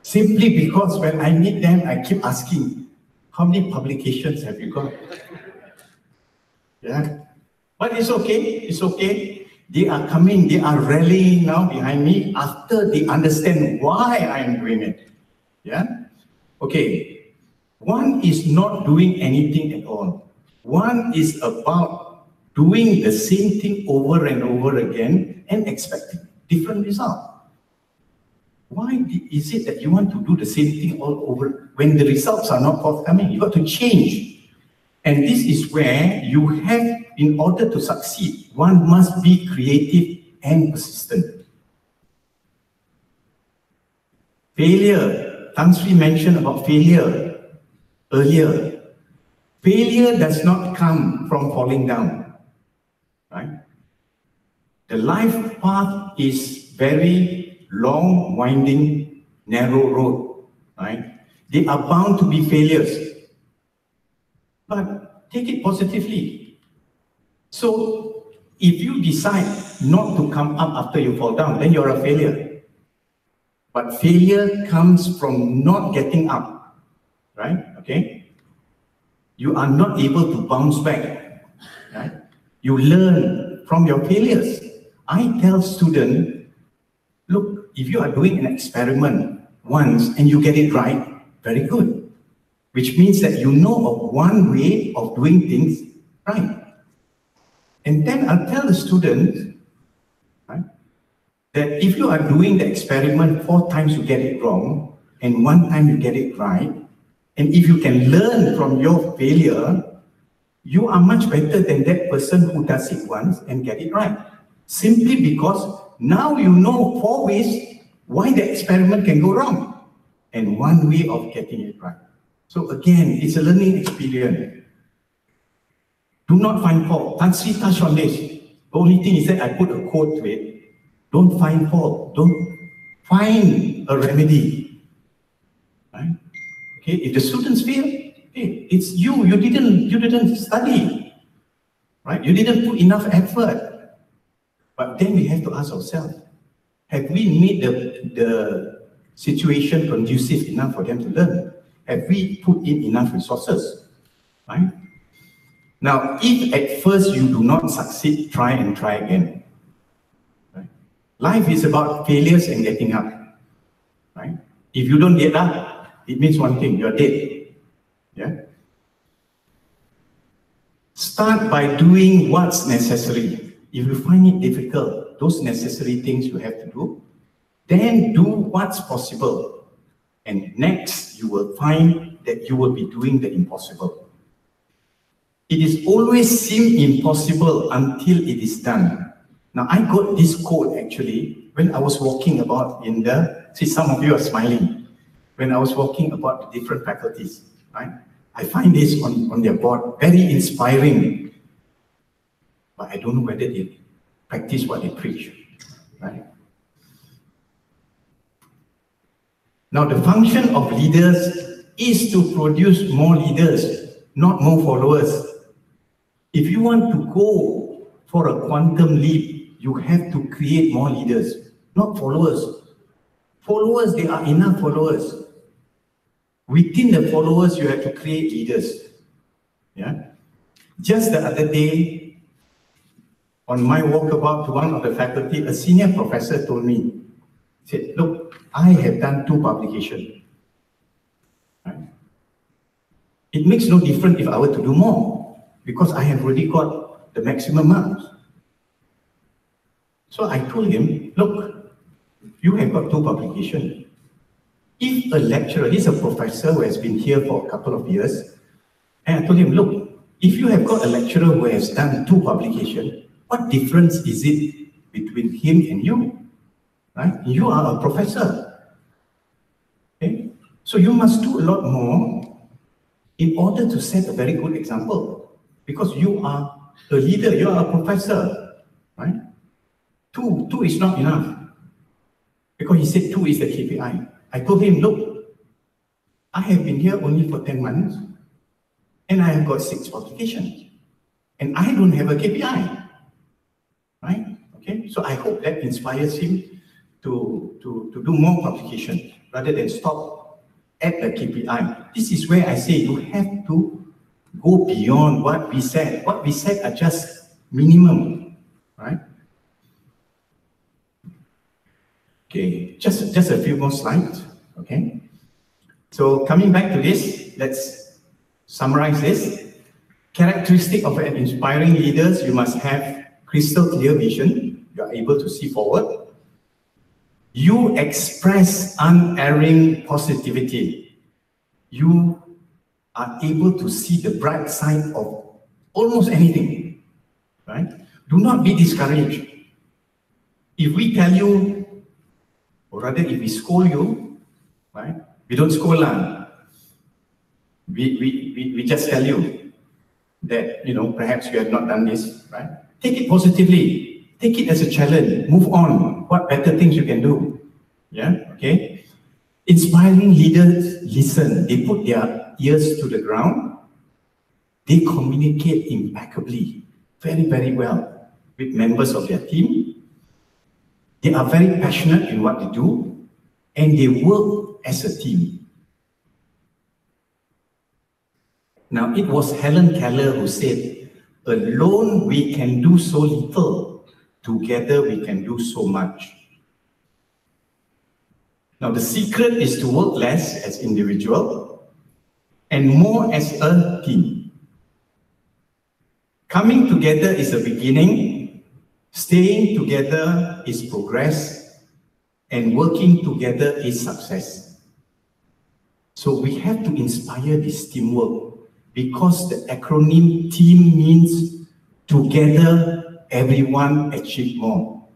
Simply because when I meet them, I keep asking, how many publications have you got? Yeah. But it's okay, it's okay. They are coming, they are rallying now behind me after they understand why I am doing it. Yeah? Okay. One is not doing anything at all. One is about doing the same thing over and over again and expecting different result. Why is it that you want to do the same thing all over when the results are not forthcoming? You got to change. And this is where you have, in order to succeed, one must be creative and persistent. Failure. Tan Sri mentioned about failure earlier. Failure does not come from falling down, right? The life path is very long, winding, narrow road, right? They are bound to be failures. But take it positively. So, if you decide not to come up after you fall down, then you're a failure. But failure comes from not getting up, right? Okay? You are not able to bounce back, right? You learn from your failures. I tell students, look, if you are doing an experiment once and you get it right, very good. Which means that you know of one way of doing things right. And then I'll tell the student, right, that if you are doing the experiment 4 times you get it wrong, and 1 time you get it right, and if you can learn from your failure, you are much better than that person who does it once and get it right. Simply because now you know 4 ways why the experiment can go wrong, and 1 way of getting it right. So again, it's a learning experience. Do not find fault. Tan Sri touched on this. The only thing is that I put a quote to it. Don't find fault. Don't find a remedy. Right? Okay. If the students fail, hey, it's you. You didn't study. Right? You didn't put enough effort. But then we have to ask ourselves: have we made the situation conducive enough for them to learn? Have we put in enough resources? Right? Now, if at first you do not succeed, try and try again. Right? Life is about failures and getting up. Right? If you don't get up, it means one thing: you're dead. Yeah. Start by doing what's necessary. If you find it difficult, those necessary things you have to do, then do what's possible. And next, you will find that you will be doing the impossible. It is always seem impossible until it is done. Now, I got this quote actually when I was walking about in the, see, some of you are smiling. When I was walking about the different faculties, right? I find this on their board very inspiring. But I don't know whether they practice what they preach, right? Now, the function of leaders is to produce more leaders, not more followers. If you want to go for a quantum leap, you have to create more leaders, not followers. Followers, there are enough followers. Within the followers, you have to create leaders. Yeah. Just the other day, on my walkabout to one of the faculty, a senior professor told me, said, look, I have done 2 publications. Right? It makes no difference if I were to do more, because I have already got the maximum marks. So I told him, look, you have got 2 publications. If a lecturer, he's a professor who has been here for a couple of years, and I told him, look, if you have got a lecturer who has done 2 publications, what difference is it between him and you? Right? You are a professor. Okay? So you must do a lot more in order to set a very good example. Because you are a leader, you are a professor. Right? 2 is not enough. Because he said 2 is the KPI. I told him, look, I have been here only for 10 months and I have got 6 publications and I don't have a KPI. Right? Okay? So I hope that inspires him to do more publication rather than stop at the KPI. This is where I say you have to go beyond what we said. What we said are just minimum, right? Okay, just a few more slides, okay? So coming back to this, let's summarize this. Characteristic of an inspiring leader, you must have crystal clear vision. You are able to see forward. You express unerring positivity. You are able to see the bright side of almost anything, right? Do not be discouraged. If we tell you, or rather if we scold you, right? We don't scold lah. We just tell you that, you know, perhaps you have not done this, right? Take it positively. Take it as a challenge. Move on. What better things you can do? Yeah, okay? Inspiring leaders listen. They put their ears to the ground. They communicate impeccably, very, very well with members of their team. They are very passionate in what they do, and they work as a team. Now, it was Helen Keller who said, alone we can do so little, together we can do so much. Now, the secret is to work less as individual and more as a team. Coming together is a beginning. Staying together is progress, and working together is success. So we have to inspire this teamwork because the acronym TEAM means together everyone achieve more.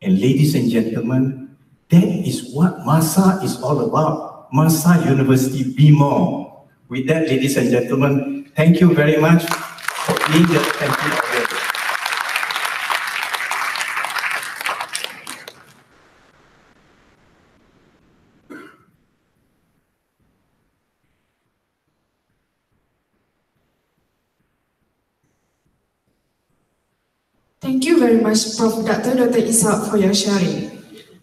And ladies and gentlemen, that is what Mahsa is all about. Mahsa University, be more. With that, ladies and gentlemen, thank you very much for being the attentive audience. Thank you very much, Prof. Dr. Ishak, for your sharing.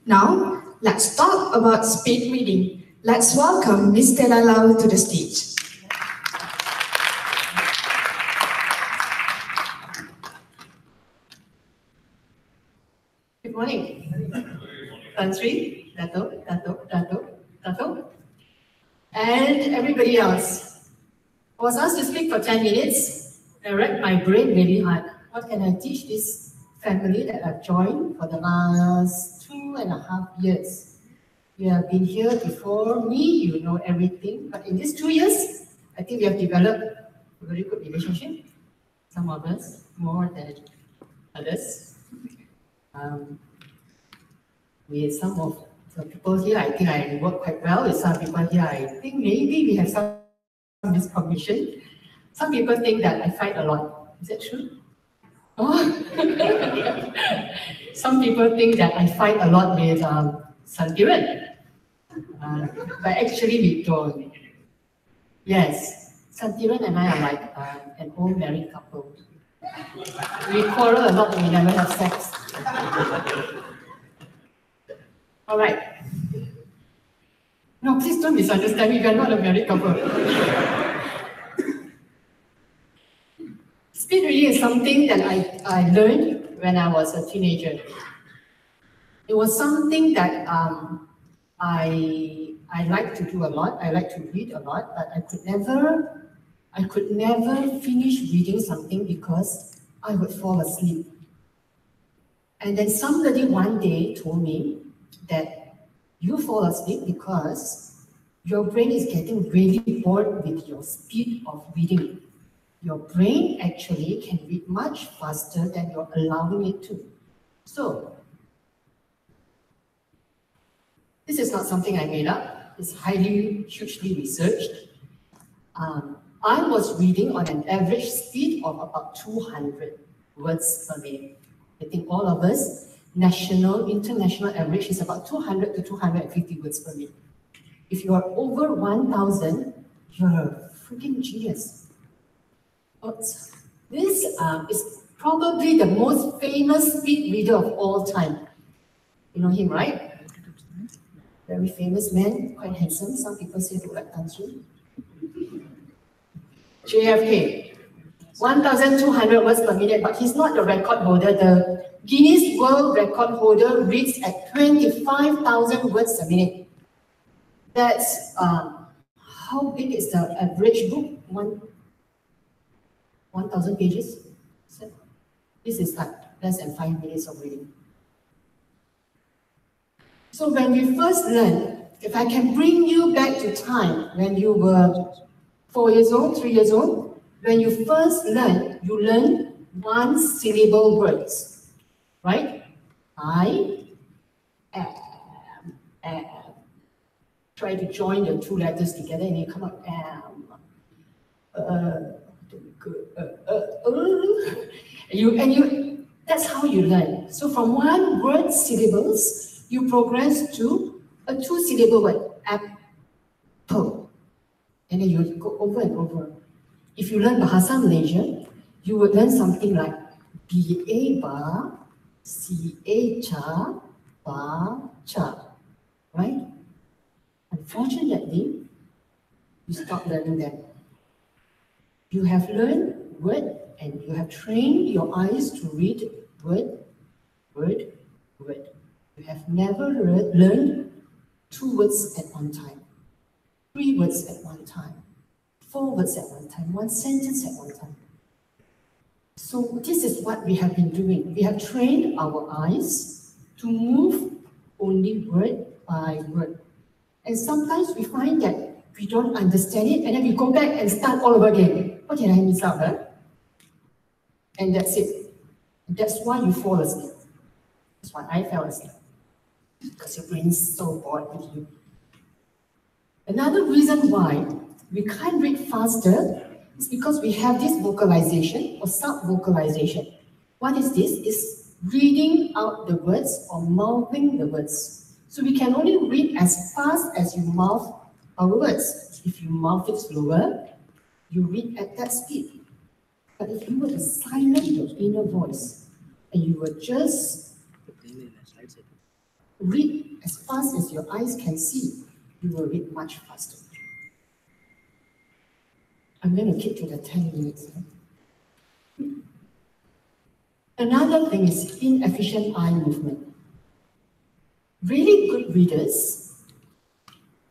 Now, let's talk about speed reading. Let's welcome Ms. Stella Lau to the stage. Good morning. Tan Sri, Dato, and everybody else. I was asked to speak for 10 minutes. I read my brain really hard. What can I teach this family that I've joined for the last 2.5 years? You have been here before me, you know everything. But in these 2 years, I think we have developed a very good relationship. Some of us more than others. With some of the people here, I think I work quite well. With some people here, I think maybe we have some miscommunication. Some people think that I fight a lot. Is that true? Oh. Some people think that I fight a lot with Santiran. But actually we don't. Yes, Santiran and I are like an old married couple. We quarrel a lot and we never have sex. All right. No, please don't misunderstand me. We are not a married couple. Speed reading is something that I learned when I was a teenager. It was something that I like to do a lot. I like to read a lot, but I could never finish reading something because I would fall asleep. And then somebody one day told me that you fall asleep because your brain is getting really bored with your speed of reading. Your brain actually can read much faster than you're allowing it to. So, this is not something I made up. It's hugely researched. I was reading on an average speed of about 200 words per minute. I think all of us, national, international average is about 200 to 250 words per minute. If you are over 1,000, you're a freaking genius. This is probably the most famous speed reader of all time. You know him, right? Very famous man, quite handsome. Some people say look like Tan Sri. JFK, 1,200 words per minute, but he's not the record holder. The Guinness World Record holder reads at 25,000 words a minute. That's how big is the average book? 1,000 pages. This is like less than 5 minutes of reading. So when we first learned, if I can bring you back to time when you were 4 years old, 3 years old, when you first learned, you learned one-syllable words, right? I am. Try to join the two letters together and you come up am. That's how you learn. So from one word syllables, you progress to a two-syllable word, apple. And then you go over and over. If you learn Bahasa Malaysia, you would learn something like B-A ba, C-A cha, ba cha, right? Unfortunately, you stop learning them. You have learned word and you have trained your eyes to read word, word, word. You have never learned 2 words at one time, 3 words at one time, 4 words at one time, 1 sentence at one time. So this is what we have been doing. We have trained our eyes to move only word by word. And sometimes we find that we don't understand it, and then we go back and start all over again. What did I miss out, huh? And that's it. That's why you fall asleep. That's why I fell asleep. Because your brain is so bored with you. Another reason why we can't read faster is because we have this vocalization or sub-vocalization. What is this? It's reading out the words or mouthing the words. So we can only read as fast as you mouth our words. If you mouth it slower, you read at that speed. But if you were to silence your inner voice and you were just read as fast as your eyes can see, you will read much faster. I'm going to keep to the 10 minutes. Another thing is inefficient eye movement. Really good readers,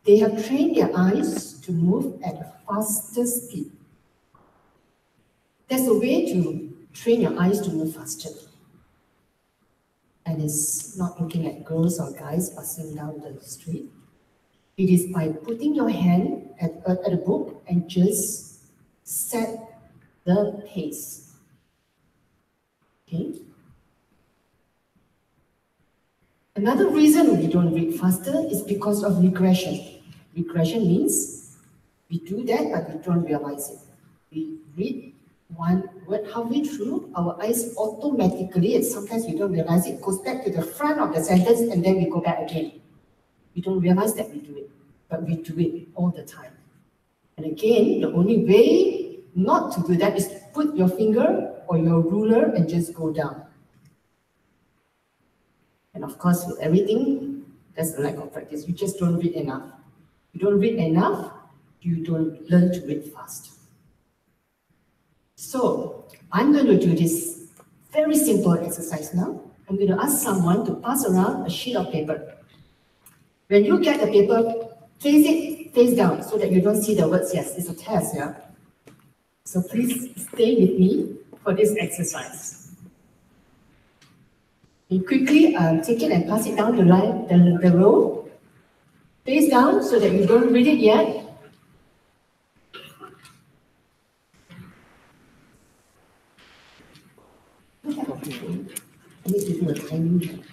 they have trained their eyes to move at a faster speed. There's a way to train your eyes to move faster. And it's not looking at girls or guys passing down the street. It is by putting your hand at a book and just set the pace. Okay? Another reason we don't read faster is because of regression. Regression means we do that, but we don't realize it. We read one word halfway through, our eyes automatically, and sometimes we don't realize it, goes back to the front of the sentence, and then we go back again. We don't realize that we do it, but we do it all the time. And again, the only way not to do that is to put your finger or your ruler and just go down. And of course, with everything, there's a lack of practice. You just don't read enough. You don't read enough, you don't learn to read fast. So, I'm going to do this very simple exercise now. I'm going to ask someone to pass around a sheet of paper. When you get the paper, place it face down so that you don't see the words. Yes, it's a test, yeah? So please stay with me for this exercise. You quickly take it and pass it down the line, the row. Face down so that you don't read it yet. I need to do a timing.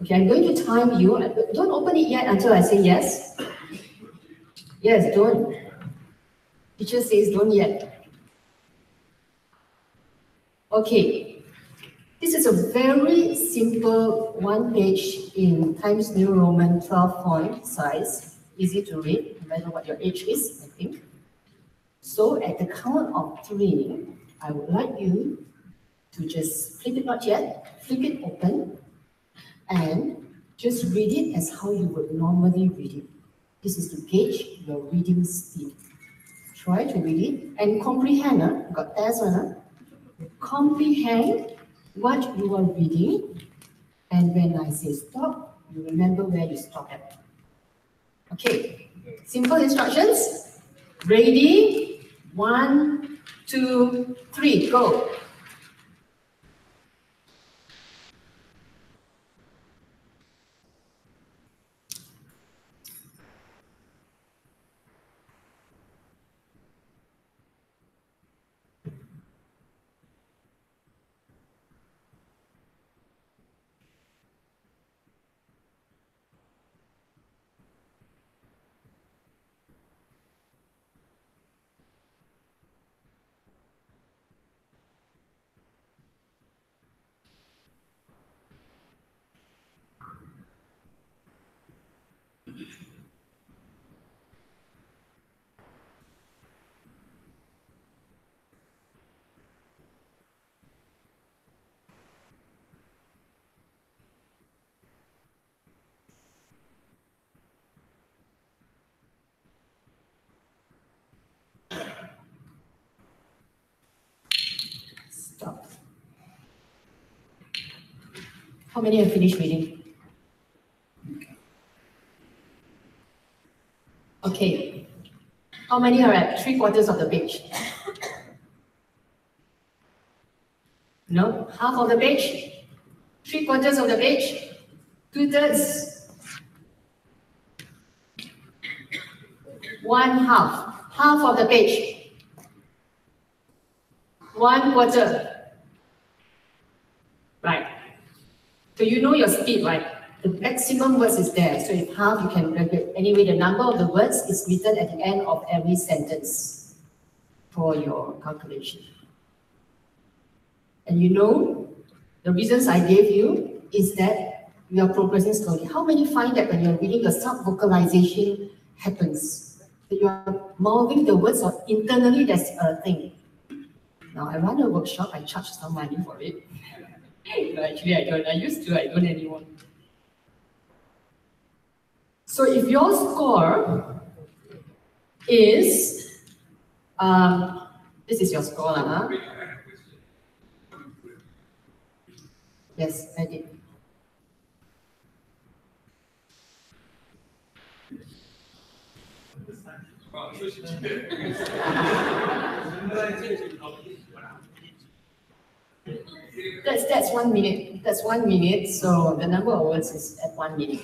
Okay, I'm going to time you. Don't open it yet until I say yes. Yes, don't. Teacher says don't yet. Okay. This is a very simple one page in Times New Roman 12 font size. Easy to read, no matter what your age is, I think. So at the count of 3, I would like you to just flip it, not yet, flip it open, and just read it as how you would normally read it. This is to gauge your reading speed. Try to read it and comprehend, got test one, comprehend what you are reading, and when I say stop, you remember where you stop at. Okay, simple instructions. Ready? 1, 2, 3, go. Stop. How many have finished reading? Okay. How many are at 3/4 of the page? No, half of the page. 3/4 of the page. 2/3. 1/2. Half of the page. 1/4. Right. So you know your speed, right? The maximum words is there. So if half, you can calculate. Anyway, the number of the words is written at the end of every sentence for your calculation. And you know, the reasons I gave you is that you are progressing slowly. How many find that when you're reading, the sub-vocalization happens? That you are mouthing the words, or internally there's a thing. Now, I run a workshop, I charge some money for it. No, actually, I don't. I used to, I don't anymore. So if your score is, this is your score, huh? Yes, I did. That's 1 minute. That's 1 minute. So the number of words is at 1 minute.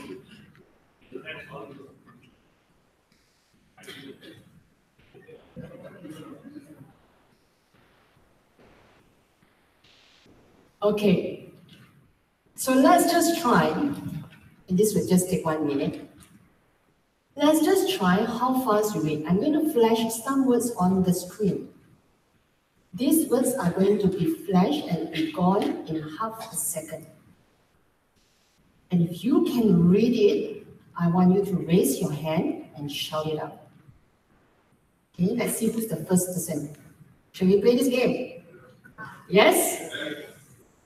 Okay. So let's just try, and this will just take 1 minute. Let's just try how fast you read. I'm going to flash some words on the screen. These words are going to be flashed and be gone in half a second. And if you can read it, I want you to raise your hand and shout it out. Okay, let's see who's the first person. Shall we play this game? Yes?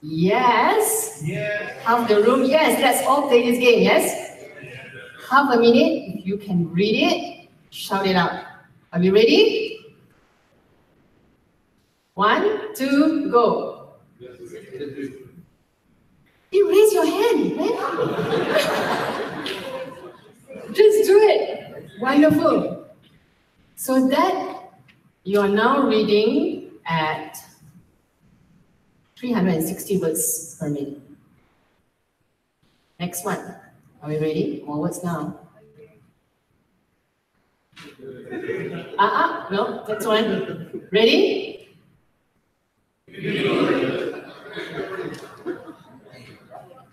Yes? Yes. Half the room, yes, let's all play this game, yes? Half a minute, if you can read it, shout it out. Are we ready? 1, 2, go. You raise your hand, man. Just do it. Wonderful. So that you are now reading at 360 words per minute. Next one. Are we ready? More words now. No, next one. Ready?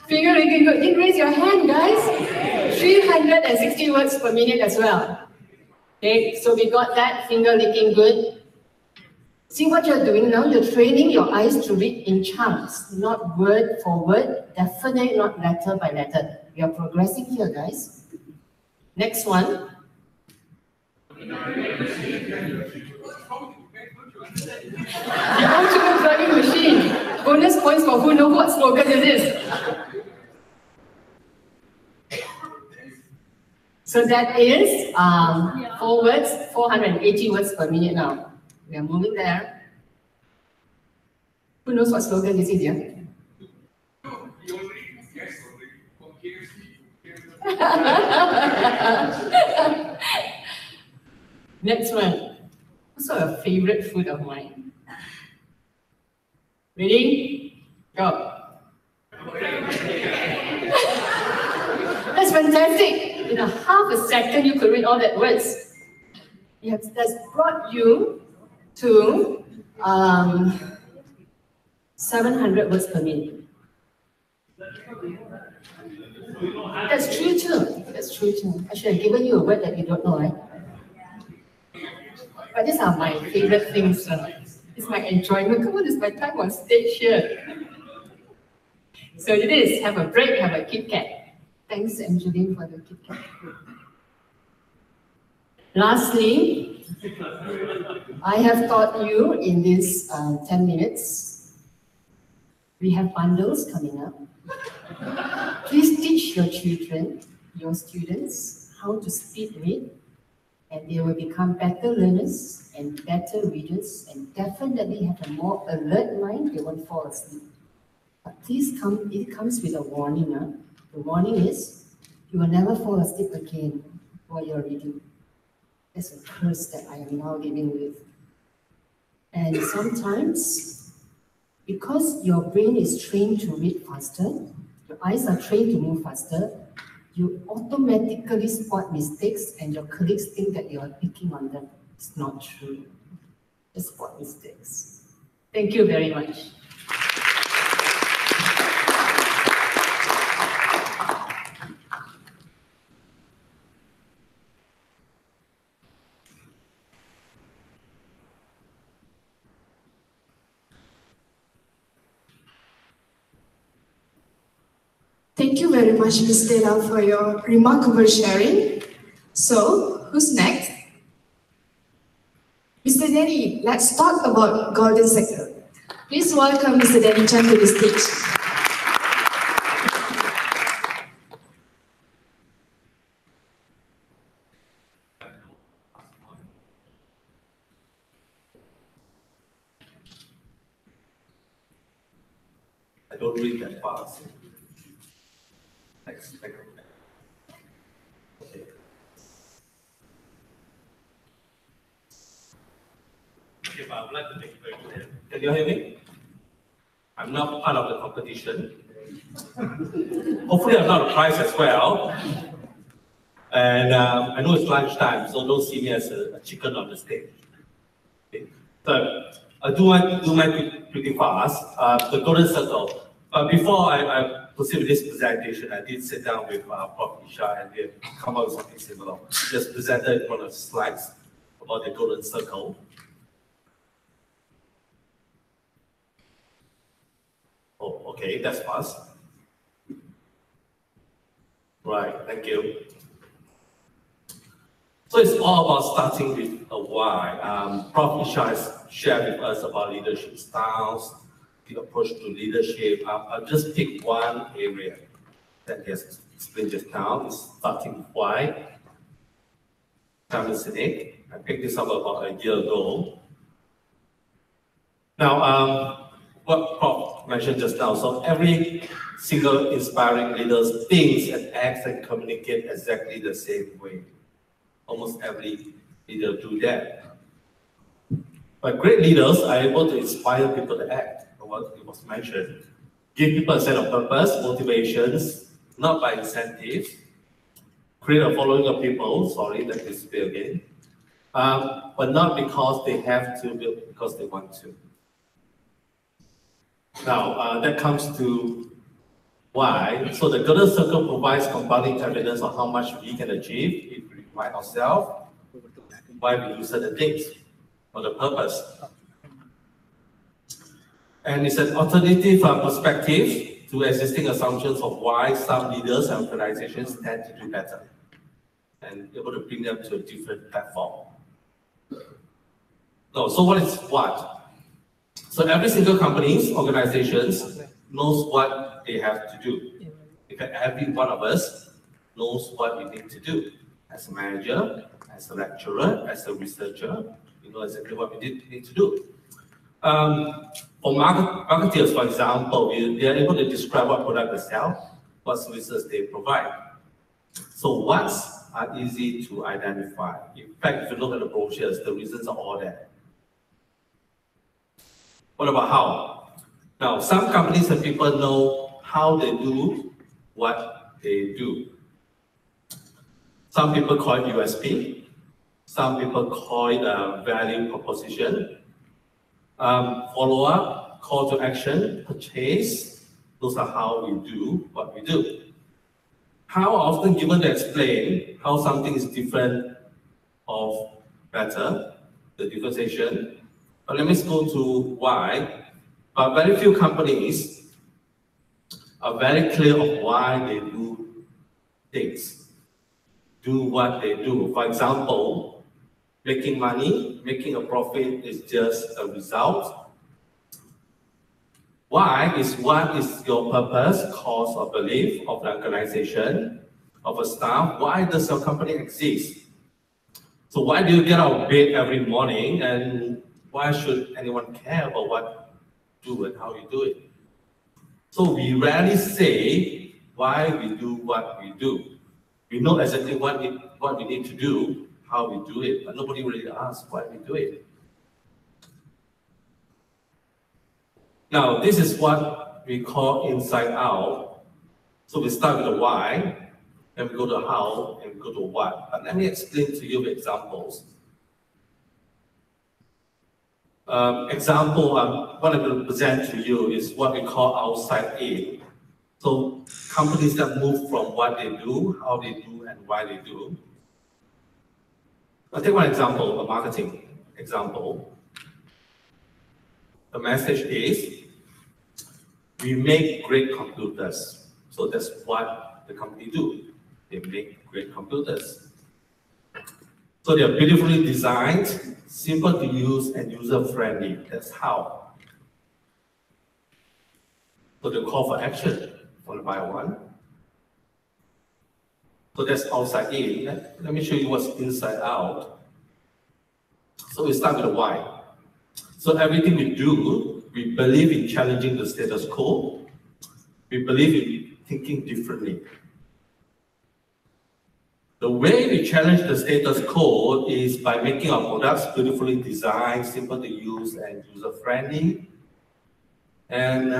Finger licking good. Didn't raise your hand, guys. 360 words per minute as well. Okay, so we got that. Finger licking good. See what you're doing now? You're training your eyes to read in chunks, not word for word, definitely not letter by letter. We are progressing here, guys. Next one. The ultimate driving machine. Bonus points for who knows what slogan it is. So that is 4 words, 480 words per minute now. We are moving there. Who knows what slogan this is here? Next one. What's a favorite food of mine? Ready? Go. That's fantastic. In a half a second, you could read all that words. That's brought you to 700 words per minute. That's true too. That's true too. I should have given you a word that you don't know, right? But these are my favorite things. It's my enjoyment. Come on, it's my time on stage here. So it is. Have a break, have a Kit Kat. Thanks, Angeline, for the Kit Kat. Lastly, I have taught you in these 10 minutes, we have bundles coming up. Please teach your children, your students, how to speed read, and they will become better learners and better readers, and definitely have a more alert mind. They won't fall asleep. But please it comes with a warning. The warning is, you will never fall asleep again while you're reading. That's a curse that I am now living with. And sometimes Because your brain is trained to read faster, your eyes are trained to move faster, you automatically spot mistakes and your colleagues think that you are picking on them. It's not true. Just spot mistakes. Thank you very much. Thank you very much, Ms. Dela, for your remarkable sharing. So, who's next? Mr. Danny, let's talk about golden sector. Please welcome Mr. Danny Chan to the stage. I don't read that fast. Next. Okay. Okay, but I would like to make it very clear. Can you hear me? I'm not part of the competition. Hopefully I'm not a prize as well. And I know it's lunchtime, so don't see me as a chicken on the stage. Okay. So I do mine pretty fast. The golden circle. Before I proceed with this presentation, I did sit down with Prof. Isha and we have come up with something similar. Just presented one of the slides about the golden circle. Oh, okay, that's fast. Right, thank you. So it's all about starting with a why. Prof. Isha has shared with us about leadership styles, the approach to leadership. I'll just pick one area that he has explained just now, is starting with why. Simon Sinek. I picked this up about a year ago. Now, what Prof mentioned just now, so every single inspiring leader thinks and acts and communicates exactly the same way. Almost every leader do that. But great leaders are able to inspire people to act. What it was mentioned, give people a sense of purpose, motivations, not by incentives, create a following of people, sorry, that disappear again, but not because they have to, but because they want to. Now, that comes to why. So the golden circle provides compounding evidence of how much we can achieve if we remind ourselves why we do certain things, or the purpose. And it's an alternative perspective to existing assumptions of why some leaders and organizations tend to do better, and able to bring them to a different platform. No, so what is what? So every single company's organizations knows what they have to do. In fact, every one of us knows what we need to do. As a manager, as a lecturer, as a researcher, you know exactly what we need to do. For marketers, for example, they are able to describe what product they sell, what services they provide. So what's are easy to identify. In fact, if you look at the brochures, the reasons are all there. What about how? Now, some companies and people know how they do what they do. Some people call it USP. Some people call it a value proposition. Follow-up, call to action, purchase. Those are how we do what we do. How often given to explain how something is different or better, the differentiation. But let me go to why. But very few companies are very clear of why they do things, do what they do. For example, making money, making a profit is just a result. Why is what is your purpose, cause, or belief of the organization, of a staff? Why does your company exist? So why do you get out of bed every morning, and why should anyone care about what you do and how you do it? So we rarely say why we do what we do. We know exactly what we need to do, how we do it, but nobody really asks why we do it. Now, this is what we call inside out. So we start with the why, then we go to how, and we go to what. But let me explain to you with examples. Example what I'm going to present to you is what we call outside in. So companies that move from what they do, how they do, and why they do. I'll take one example, a marketing example. The message is, we make great computers. So that's what the company do. They make great computers. So they're beautifully designed, simple to use, and user-friendly. That's how. So the call for action for the buyer one. So that's outside in. Let me show you what's inside out. So we start with the why. So everything we do, we believe in challenging the status quo. We believe in thinking differently. The way we challenge the status quo is by making our products beautifully designed, simple to use, and user-friendly. And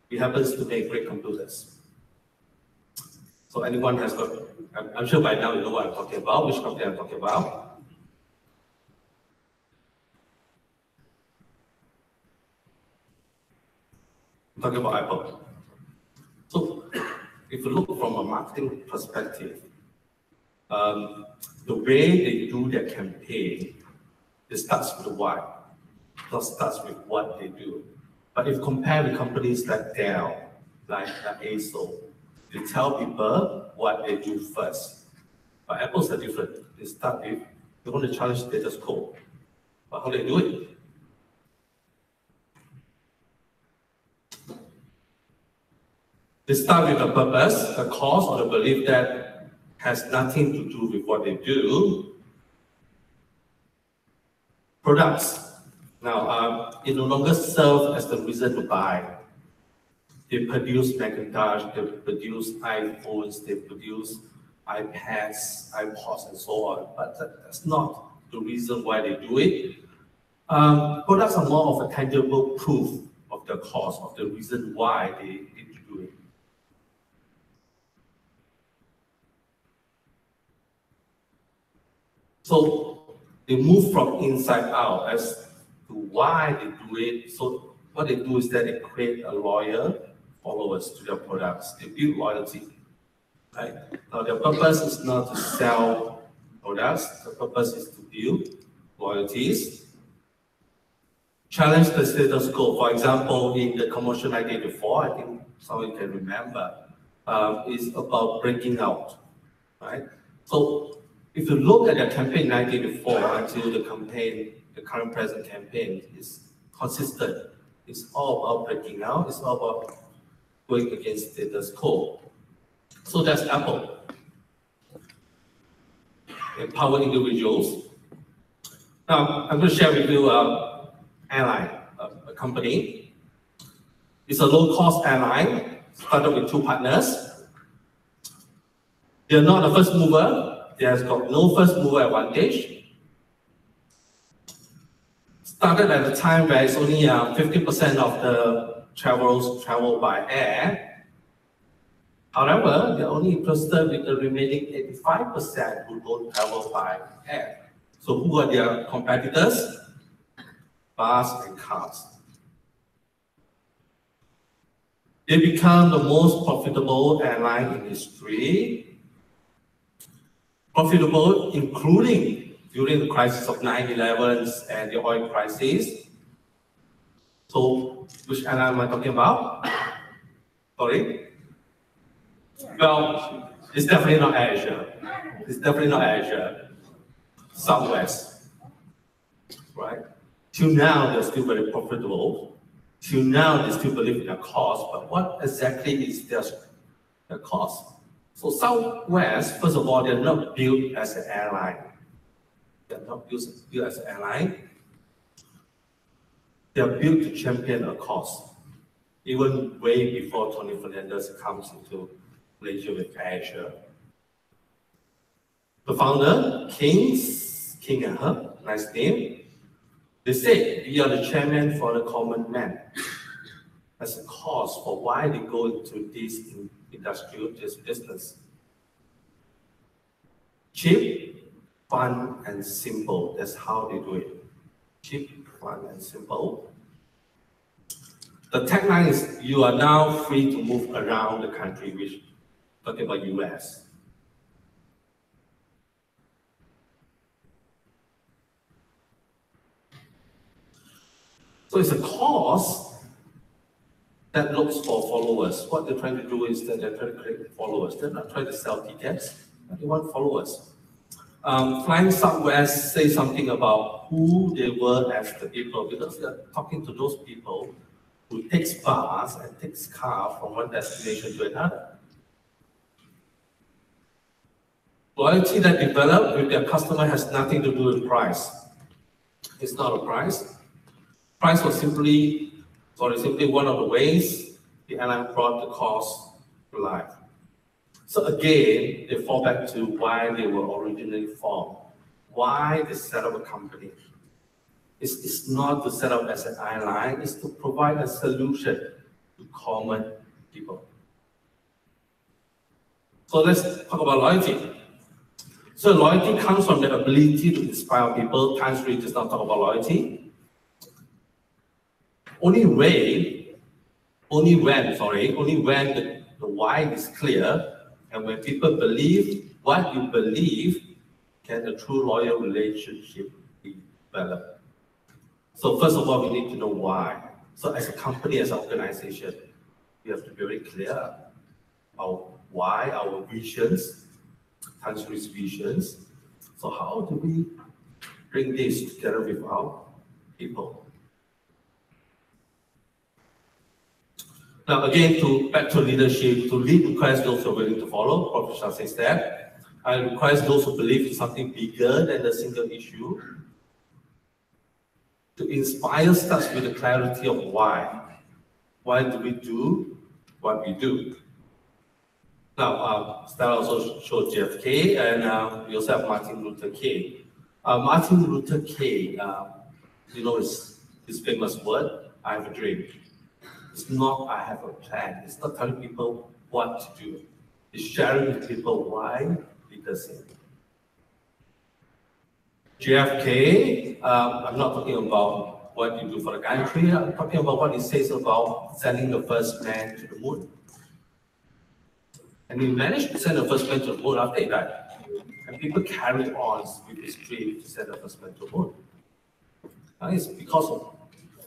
we happen to make great computers. So anyone has got, I'm sure by now you know what I'm talking about, which company I'm talking about. I'm talking about Apple. So if you look from a marketing perspective, the way they do their campaign, it starts with the why, not starts with what they do. But if you compare with companies like Dell, like ASO, they tell people what they do first. But Apple's are different. They start with, they want to challenge status quo. But how do they do it? They start with a purpose, a cause, or the belief that has nothing to do with what they do. Products. Now, it no longer serves as the reason to buy. They produce Macintosh, they produce iPhones, they produce iPads, iPods, and so on. But that's not the reason why they do it. Products are more of a tangible proof of the cause, of the reason why they need to do it. So they move from inside out as to why they do it. So what they do is that they create a loyal followers to their products. They build loyalty. Right? Now their purpose is not to sell products. The purpose is to build loyalties. Challenge the status quo. For example, in the commercial I did before, I think someone can remember, is about breaking out. Right? So if you look at the campaign 1984 until the campaign, the current present campaign is consistent. It's all about breaking out. It's all about going against status quo. So that's Apple. Empower individuals. Now, I'm going to share with you airline, a company. It's a low-cost airline, started with 2 partners. They're not a first mover. They have got no first mover advantage. Started at a time where it's only 50% of the travelers travel by air. However, they're only interested with the remaining 85% who don't travel by air. So who are their competitors? Bus and cars. They become the most profitable airline in history. Profitable, including during the crisis of 9/11 and the oil crisis. So, which airline am I talking about? Sorry? Well, it's definitely not Asia. It's definitely not Asia. Southwest, right? Till now, they're still very profitable. Till now, they still believe in their cost, but what exactly is their cost? So Southwest, first of all, they're not built as an airline. They're not built as an airline. They're built to champion a cause, even way before Tony Fernandez comes into Malaysia with Asia. The founder, King and her, nice name. They say, we are the chairman for the common man. as a cause for why they go into this industrial business. Cheap, fun, and simple. That's how they do it. Cheap, fun, and simple. The tagline is, you are now free to move around the country, which talking about US. So it's a cause that looks for followers. What they're trying to do is that they're trying to create followers. They're not trying to sell tickets, but they want followers. Flying Southwest say something about who they were as the people, because they're talking to those people who takes bus and takes car from one destination to another. Loyalty that developed with their customer has nothing to do with price. It's not a price. Price was simply one of the ways the airline brought the cost to life. So again, they fall back to why they were originally formed, why they set up a company. It's not to set up as an airline, it's to provide a solution to common people. So let's talk about loyalty. So loyalty comes from the ability to inspire people. Times we just not talk about loyalty. Only when the why is clear, and when people believe what you believe, can a true loyal relationship be developed. So first of all, we need to know why. So as a company, as an organization, we have to be very clear about why, our visions, country's visions. So how do we bring this together with our people? Now again, back to leadership, to lead requires those who are willing to follow. Professor says that. It requires those who believe in something bigger than a single issue. To inspire starts with the clarity of why. Why do we do what we do? Now, Stella also showed JFK, and we also have Martin Luther King. Martin Luther King, you know his famous word, I have a dream. It's not I have a plan. It's not telling people what to do. It's sharing with people why he does it. JFK, I'm not talking about what you do for the country. I'm talking about what he says about sending the first man to the moon. And he managed to send the first man to the moon after he died. And people carried on with his dream to send the first man to the moon. And it's because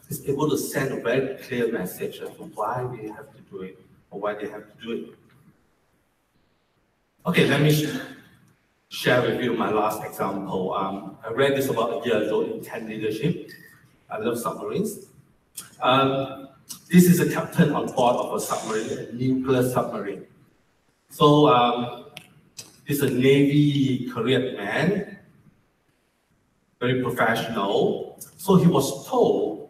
he's able to send a very clear message as to why we have to do it, or why they have to do it. Okay, let me share with you my last example. I read this about a year ago in 10 Leadership. I love submarines. This is a captain on board of a submarine, a nuclear submarine. So he's a Navy career man, very professional. So he was told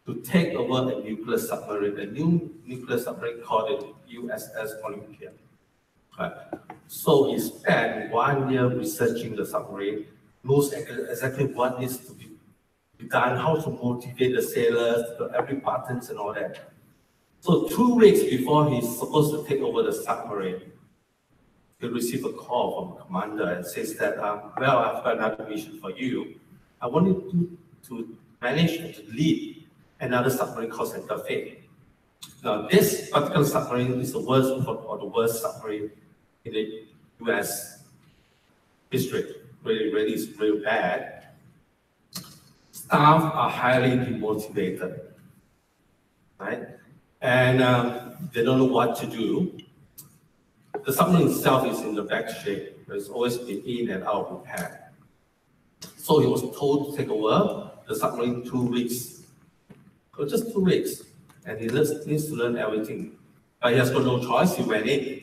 to take over a nuclear submarine, a new nuclear submarine called the USS Olympia. Right. So he spent 1 year researching the submarine, knows exactly what needs to be done, how to motivate the sailors, every buttons and all that. So 2 weeks before he's supposed to take over the submarine, he received a call from the commander and says that, well, I've got another mission for you. I want you to manage and to lead another submarine called Santa Fe. Now, this particular submarine is the worst submarine in the US history. Really, it's really bad. Staff are highly demotivated, right? And they don't know what to do. The submarine itself is in the bad shape. It's always been in and out of repair. So he was told to take over the submarine 2 weeks. So just 2 weeks. And he needs to learn everything. But he has got no choice, he went in.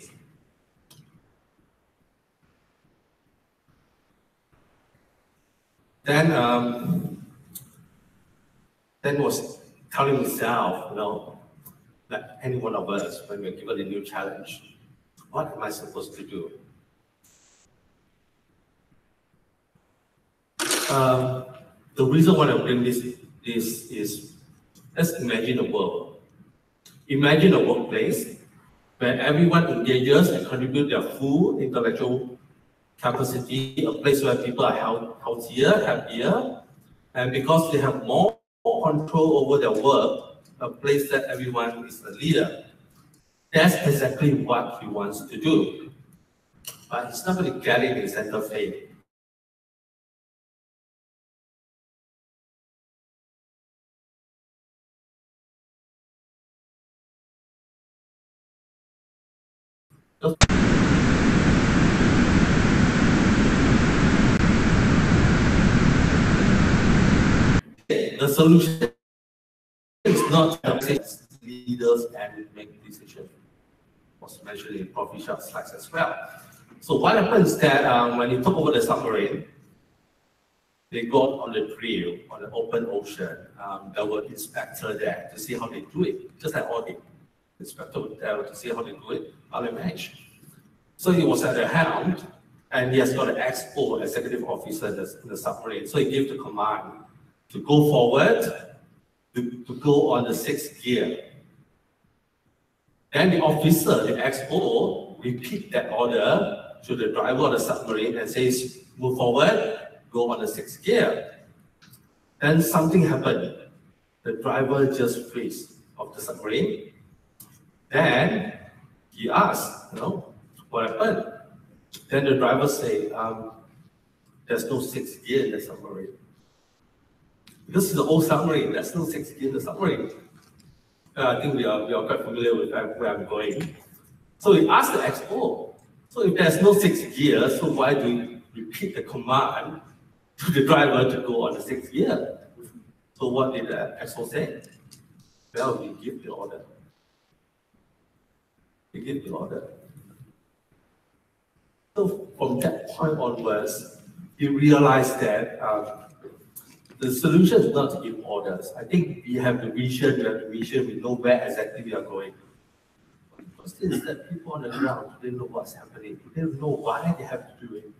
Then was telling himself, you know, like any one of us, when we're given a new challenge, what am I supposed to do? The reason why I bring this is, let's imagine a world Imagine a workplace where everyone engages and contributes their full intellectual capacity, a place where people are healthier, happier, and because they have more control over their work, a place that everyone is a leader. That's exactly what he wants to do. But he's not going to get it in Santa Fe. The solution is not leaders and make decisions. Was mentioned in Prof. Sharp's slides as well. So what happens is that when you took over the submarine, they go on the drill on the open ocean. There were inspector there to see how they do it, just like audit. Inspector was there to see how they do it, how they manage. So he was at the helm, and he has got an XO, executive officer in the submarine. So he gave the command to go forward, to go on the 6th gear. Then the officer, the XO, repeat that order to the driver of the submarine and says, move forward, go on the 6th gear. Then something happened. The driver just freeze of the submarine. Then he asked, what happened? Then the driver say, there's no 6th gear in the submarine. This is the old submarine, there's no 6th gear in the submarine. I think we are quite familiar with where I'm going. So he asked the XO, so if there's no 6th gear, so why do you repeat the command to the driver to go on the 6th gear? So what did the XO say? Well, we give the order. We give the order. So from that point onwards, he realized that the solution is not to give orders. I think we have the vision, we know where exactly we are going. The question is that people on the ground, they don't know what's happening. They don't know why they have to do it.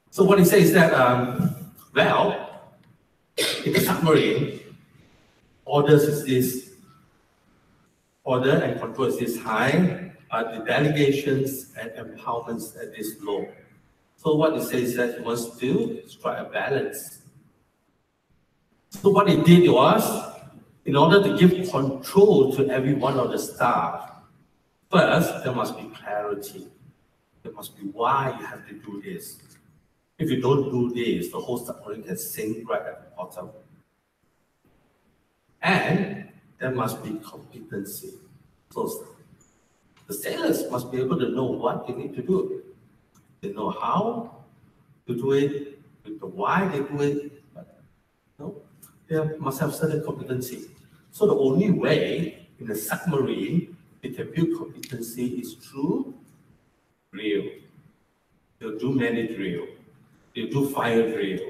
So what he says is that, in the submarine, orders is this, order and control is this high, but the delegations and empowerments at this low. So what he says is that he wants to do is strike a balance. So what he did was, in order to give control to every one of the staff, first, there must be clarity. There must be why you have to do this. If you don't do this, the whole submarine can sink right at the bottom. And there must be competency. So the sailors must be able to know what they need to do. They know how to do it, the why they do it, but they must have certain competency. So the only way in a submarine they can build competency is through drill. They'll do many drill. They do fire drill.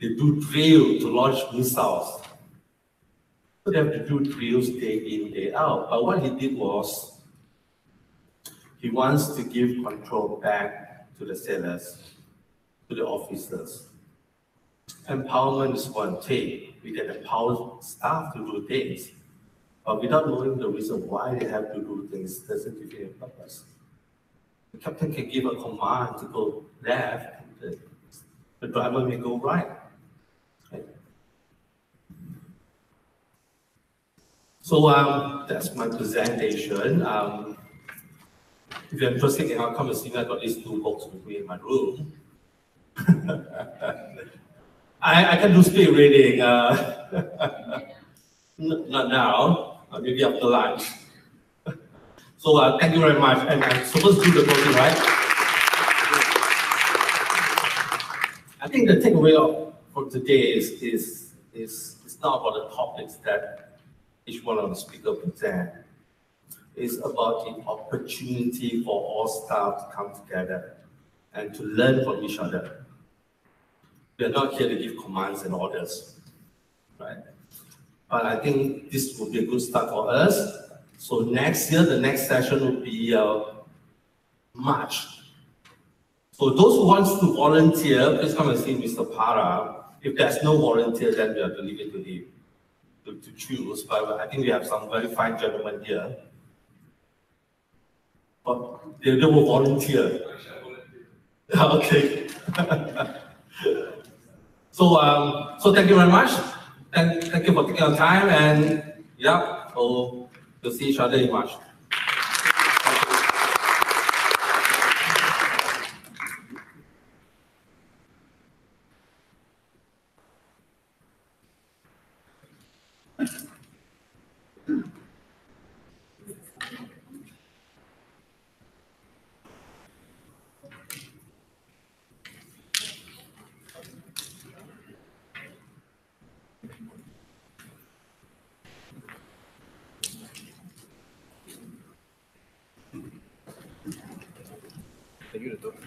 They do drill to launch missiles. So they have to do drills day in, day out. But what he did was, he wants to give control back to the sailors, to the officers. Empowerment is one thing. We can empower staff to do things. But without knowing the reason why they have to do things, doesn't give you a purpose. The captain can give a command to go left, and the driver may go right. So that's my presentation. If you're interested in how come and see me, I got these 2 books with me in my room. I can do speed reading. Not now, maybe after lunch. So thank you very much. And I'm supposed to do the closing, right? I think the takeaway for today is not about the topics that each one of the speakers present. It's about the opportunity for all staff to come together and to learn from each other. We are not here to give commands and orders, right? But I think this will be a good start for us. So next year, the next session will be March. So those who want to volunteer, please come and see Mr. Para. If there's no volunteer, then we have to leave it to him. to choose, but I think we have some very fine gentlemen here. But they will volunteer. Okay. So thank you very much. Thank you for taking your time, and yeah, so we'll see each other in March.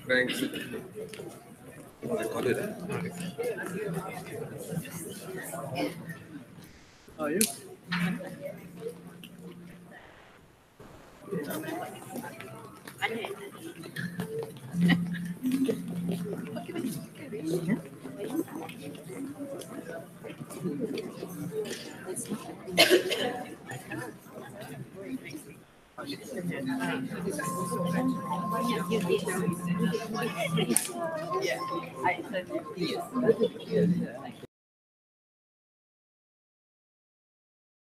Thanks. Recorded. Are you?